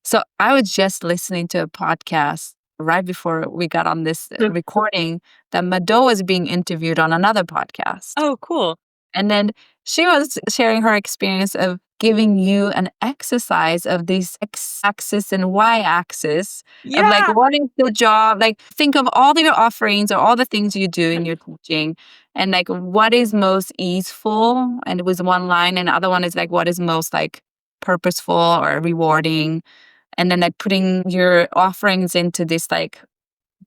So I was just listening to a podcast right before we got on this recording that Mado was being interviewed on another podcast. Oh, cool. And then she was sharing her experience of giving you an exercise of these x-axis and y-axis of like Yeah. what is the job, like think of all of your offerings or all the things you do in your teaching and like what is most easeful, and it was one line, and the other one is like what is most like purposeful or rewarding, and then like putting your offerings into this like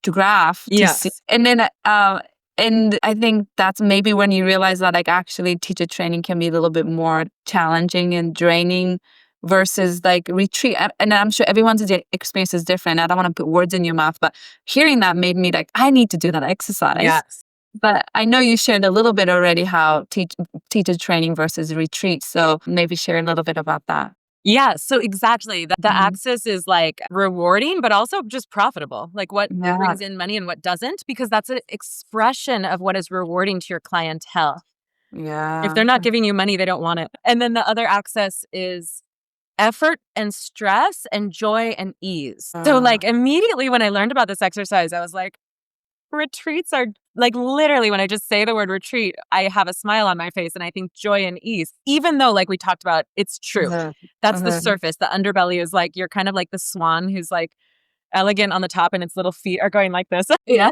graph to see. Yes. And then and I think that's maybe when you realize that like actually teacher training can be a little bit more challenging and draining versus like retreat. And I'm sure everyone's experience is different. I don't want to put words in your mouth, but hearing that made me like, I need to do that exercise. Yes. But I know you shared a little bit already how teacher training versus retreat. So maybe share a little bit about that. Yeah. So exactly. The Mhm. axis is like rewarding, but also just profitable. Like what Yeah. brings in money and what doesn't, because that's an expression of what is rewarding to your clientele. If Yeah. they're not giving you money, they don't want it. And then the other axis is effort and stress and joy and ease. So like immediately when I learned about this exercise, I was like, retreats are like literally when I just say the word retreat, I have a smile on my face and I think joy and ease, even though like we talked about, it's true. That's the surface. The underbelly is like, you're kind of like the swan who's like elegant on the top and its little feet are going like this. Yeah.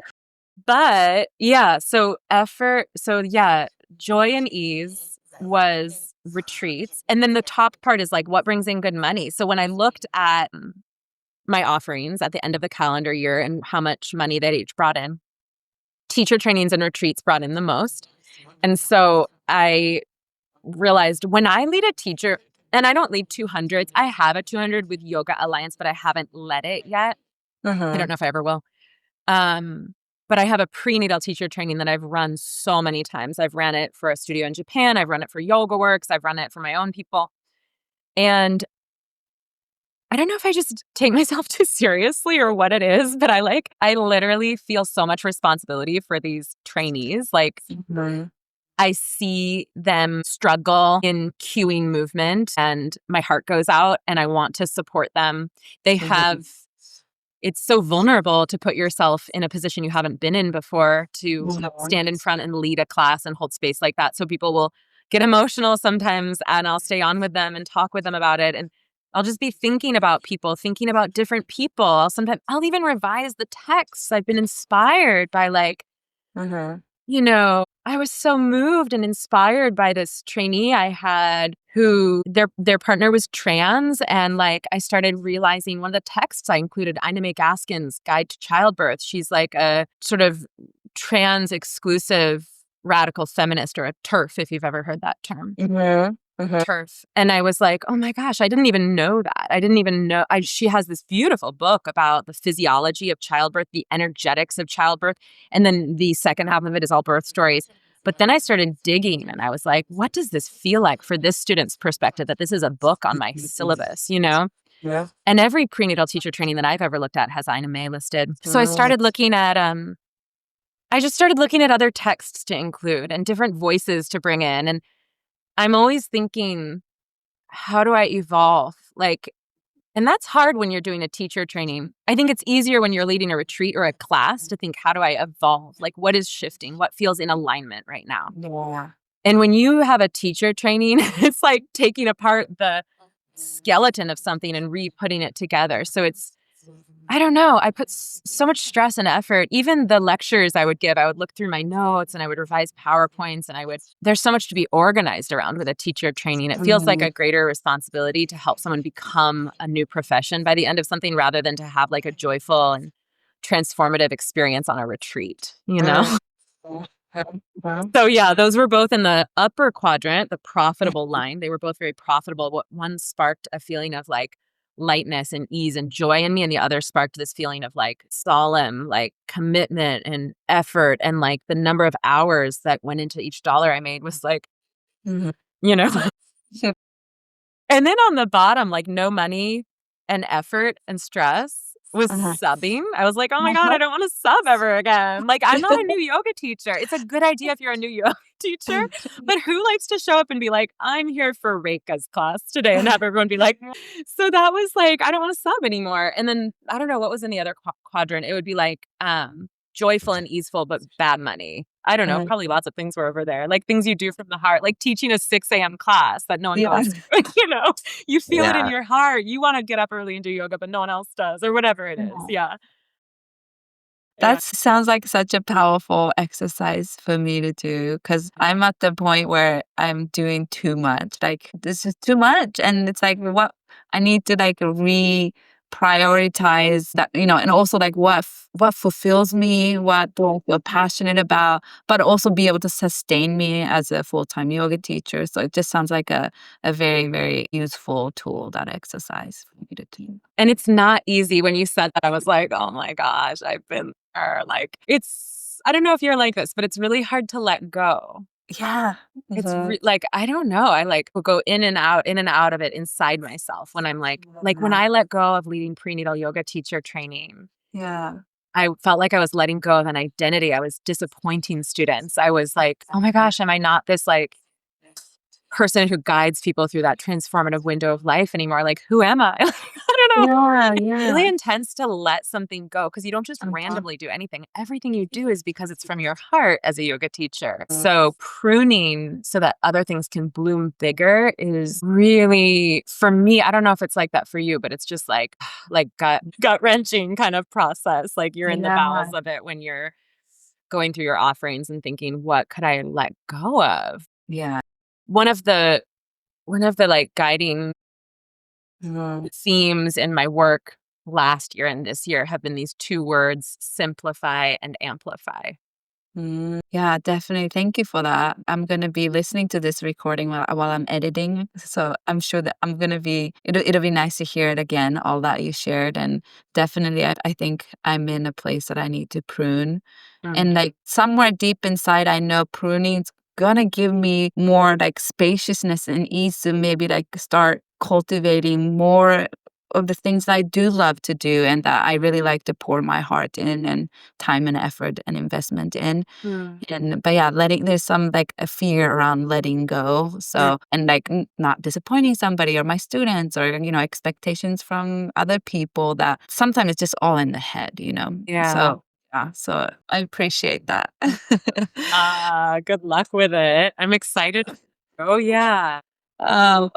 But yeah, so effort. So yeah, joy and ease was retreats. And then the top part is like what brings in good money. So when I looked at my offerings at the end of the calendar year and how much money that each brought in, teacher trainings and retreats brought in the most. And so I realized when I lead a teacher, and I don't lead 200s, I have a 200 with Yoga Alliance, but I haven't led it yet. I don't know if I ever will. But I have a prenatal teacher training that I've run so many times. I've ran it for a studio in Japan. I've run it for Yoga Works. I've run it for my own people. And I don't know if I just take myself too seriously or what it is, but I literally feel so much responsibility for these trainees. Like I see them struggle in cueing movement and my heart goes out and I want to support them. They have, it's so vulnerable to put yourself in a position you haven't been in before to stand in front and lead a class and hold space like that. So people will get emotional sometimes and I'll stay on with them and talk with them about it. And I'll just be thinking about people, thinking about different people. Sometimes I'll even revise the texts. I've been inspired by like, I was so moved and inspired by this trainee I had who their partner was trans. And like I started realizing one of the texts I included, Ina May Gaskin's Guide to Childbirth. She's like a sort of trans exclusive radical feminist, or a TERF, if you've ever heard that term. TERF. And I was like, oh my gosh, I didn't even know that. I didn't even know. She has this beautiful book about the physiology of childbirth, the energetics of childbirth. And then the second half of it is all birth stories. But then I started digging and I was like, what does this feel like for this student's perspective, that this is a book on my syllabus, Yeah. And every prenatal teacher training that I've ever looked at has Ina May listed. So I started looking at, I just started looking at other texts to include and different voices to bring in. And I'm always thinking, how do I evolve? And that's hard when you're doing a teacher training. I think it's easier when you're leading a retreat or a class to think, how do I evolve? Like, what is shifting? What feels in alignment right now? Yeah. And when you have a teacher training, it's like taking apart the skeleton of something and re-putting it together. So I don't know. I put so much stress and effort. Even the lectures I would give, I would look through my notes and I would revise PowerPoints and there's so much to be organized around with a teacher training. It feels like a greater responsibility to help someone become a new profession by the end of something rather than to have like a joyful and transformative experience on a retreat, So yeah, those were both in the upper quadrant, the profitable line. They were both very profitable. What one sparked a feeling of like lightness and ease and joy in me, and the other sparked this feeling of like solemn, like commitment and effort, and like the number of hours that went into each dollar I made was like, you know. And then on the bottom, like no money and effort and stress was subbing. I was like, oh my God, I don't want to sub ever again. Like, I'm not a new yoga teacher. It's a good idea if you're a new yoga teacher, but who likes to show up and be like, I'm here for Reika's class today and have everyone be like, so that was like, I don't want to sub anymore. And then I don't know what was in the other quadrant. It would be like, joyful and easeful, but bad money. I don't know. Probably lots of things were over there. Like things you do from the heart, like teaching a 6 a.m. class that no one goes to. You feel it in your heart. You want to get up early and do yoga, but no one else does, or whatever it is. Yeah. That sounds like such a powerful exercise for me to do because I'm at the point where I'm doing too much. Like, this is too much. And it's like, what I need to like prioritize that, and also like what fulfills me, what do I feel passionate about, but also be able to sustain me as a full-time yoga teacher. So it just sounds like a very, very useful tool, that exercise for me to do. And it's not easy. When you said that, I was like, oh my gosh, I've been there. Like, I don't know if you're like this, but it's really hard to let go. Yeah. It's like, I don't know. I like will go in and out of it inside myself when I'm like when I let go of leading prenatal yoga teacher training. Yeah. I felt like I was letting go of an identity. I was disappointing students. I was like, oh my gosh, am I not this like person who guides people through that transformative window of life anymore? Like, who am I? I don't know. It's really intense to let something go because you don't just randomly do anything. Everything you do is because it's from your heart as a yoga teacher. So pruning so that other things can bloom bigger is really, for me, I don't know if it's like that for you, but it's just like gut wrenching kind of process. Like you're in the bowels of it when you're going through your offerings and thinking, what could I let go of? Yeah. One of the like guiding themes in my work last year and this year have been these two words, simplify and amplify. Yeah, definitely. Thank you for that. I'm going to be listening to this recording while I'm editing. So I'm sure that it'll be nice to hear it again, all that you shared. And definitely, I think I'm in a place that I need to prune. And like somewhere deep inside, I know pruning's gonna give me more like spaciousness and ease to maybe like start cultivating more of the things that I do love to do and that I really like to pour my heart in and time and effort and investment in. But yeah, there's some like a fear around letting go. So, and like not disappointing somebody or my students or, expectations from other people that sometimes it's just all in the head. Yeah. So I appreciate that. Good luck with it. I'm excited. Oh, yeah.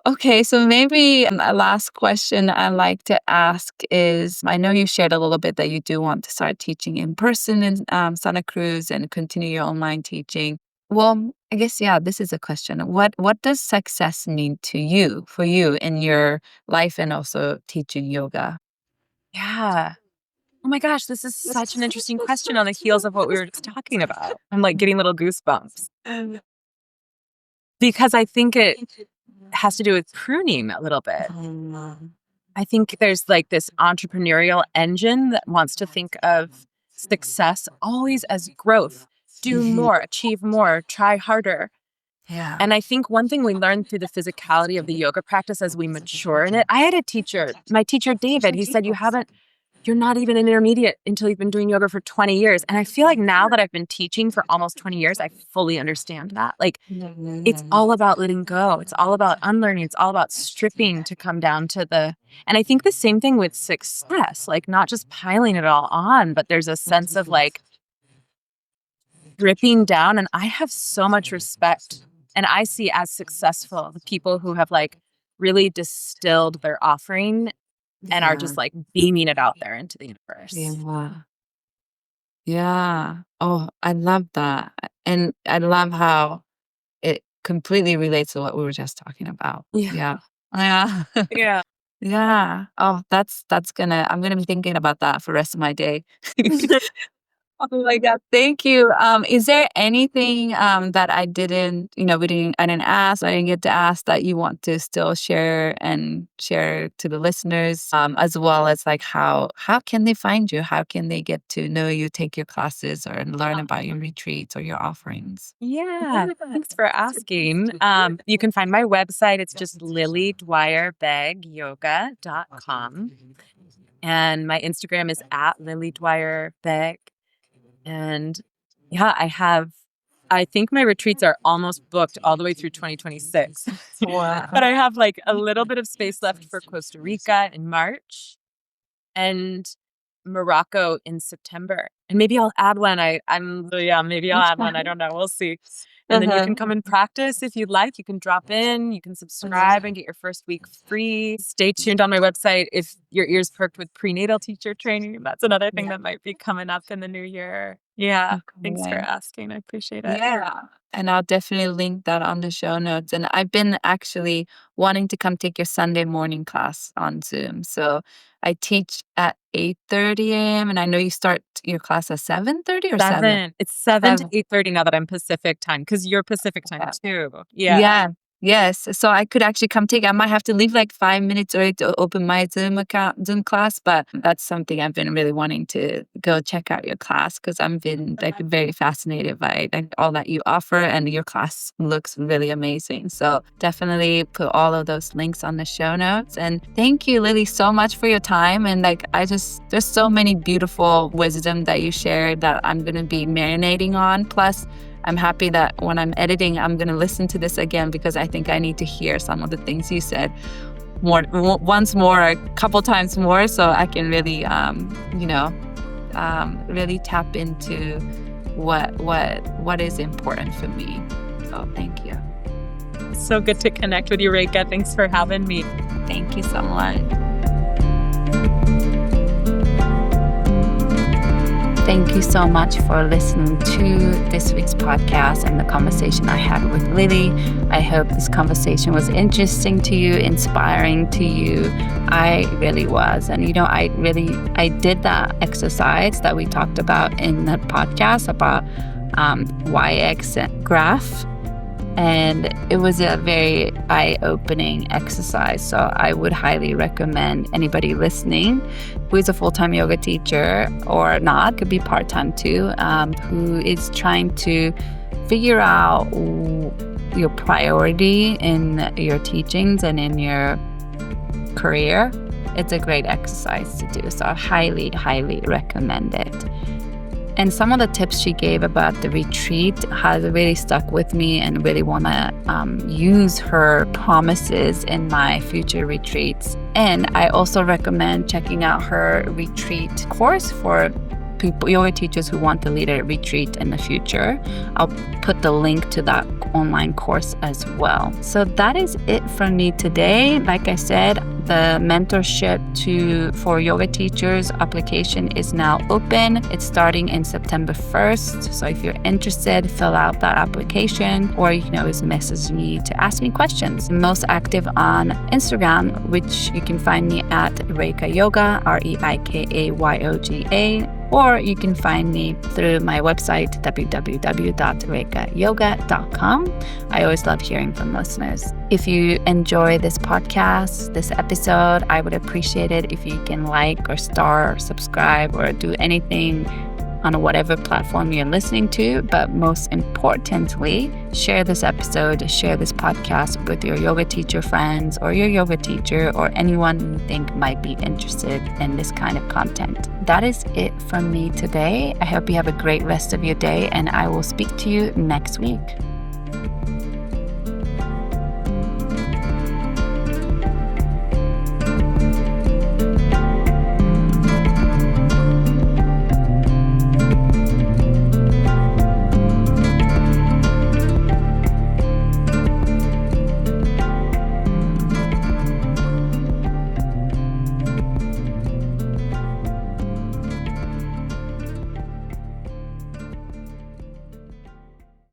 Okay, so maybe a last question I like to ask is, I know you shared a little bit that you do want to start teaching in person in Santa Cruz and continue your online teaching. Well, I guess, yeah, this is a question. What does success mean to you, for you in your life and also teaching yoga? Yeah. Oh my gosh, this is such an interesting question on the heels of what we were just talking about. I'm like getting little goosebumps because I think it has to do with pruning a little bit. I think there's like this entrepreneurial engine that wants to think of success always as growth, do more, achieve more, try harder. Yeah. And I think one thing we learned through the physicality of the yoga practice as we mature in it, I had a teacher, my teacher, David, he said, you're not even an intermediate until you've been doing yoga for 20 years. And I feel like now that I've been teaching for almost 20 years, I fully understand that. Like, it's all about letting go. It's all about unlearning. It's all about stripping to come down to and I think the same thing with success, like not just piling it all on, but there's a sense of like dripping down. And I have so much respect and I see as successful the people who have like really distilled their offering and are just like beaming it out there into the universe. Yeah. Yeah. Oh, I love that. And I love how it completely relates to what we were just talking about. Yeah. Yeah. Yeah. Yeah. Oh, I'm gonna be thinking about that for the rest of my day. Oh my God, thank you. Is there anything that I didn't ask, I didn't get to ask that you want to still share and share to the listeners, as well as like how can they find you? How can they get to know you, take your classes, or learn about your retreats or your offerings? Yeah, thanks for asking. You can find my website. It's just lilydwyerbegyoga.com. And my Instagram is at Lily Dwyer Begg. And yeah, I think my retreats are almost booked all the way through 2026. Wow. But I have like a little bit of space left for Costa Rica in March and Morocco in September. And maybe I'll add one. Maybe I'll add one. I don't know. We'll see. And then you can come and practice if you'd like. You can drop in, you can subscribe and get your first week free. Stay tuned on my website if your ears perked with prenatal teacher training. That's another thing that might be coming up in the new year. Yeah. Thanks for Okay. asking. I appreciate it. Yeah. And I'll definitely link that on the show notes. And I've been actually wanting to come take your Sunday morning class on Zoom. So I teach at 8:30 a.m. and I know you start your class at 7:30 or 7? It's 7 to 7. 8:30 now that I'm Pacific time because you're Pacific time Yeah. too. Yeah. Yeah. Yes. So I could actually come take. I might have to leave like 5 minutes early to open my Zoom class, but that's something I've been really wanting to go check out your class because I've been like very fascinated by like all that you offer, and your class looks really amazing. So definitely put all of those links on the show notes. And thank you, Lily, so much for your time. And like there's so many beautiful wisdom that you shared that I'm gonna be marinating on. Plus, I'm happy that when I'm editing, I'm going to listen to this again because I think I need to hear some of the things you said once more, a couple times more, so I can really, really tap into what is important for me. So thank you. So good to connect with you, Reika. Thanks for having me. Thank you so much. Thank you so much for listening to this week's podcast and the conversation I had with Lily. I hope this conversation was interesting to you, inspiring to you. I really was. And, I did that exercise that we talked about in the podcast about y-axis graph. And it was a very eye-opening exercise. So I would highly recommend anybody listening who is a full-time yoga teacher or not, could be part-time too, who is trying to figure out your priority in your teachings and in your career. It's a great exercise to do. So I highly, highly recommend it. And some of the tips she gave about the retreat has really stuck with me, and really want to use her promises in my future retreats. And I also recommend checking out her retreat course for yoga teachers who want to lead a retreat in the future. I'll put the link to that online course as well. So that is it from me today. Like I said, the mentorship for yoga teachers application is now open. It's starting in September 1st. So if you're interested, fill out that application, or you can always message me to ask me questions. I'm most active on Instagram, which you can find me at Reika Yoga, REIKAYOGA. Or you can find me through my website, www.reikayoga.com. I always love hearing from listeners. If you enjoy this podcast, this episode, I would appreciate it if you can like or star or subscribe or do anything on whatever platform you're listening to. But most importantly, share this episode, share this podcast with your yoga teacher friends or your yoga teacher or anyone you think might be interested in this kind of content. That is it from me today. I hope you have a great rest of your day, and I will speak to you next week.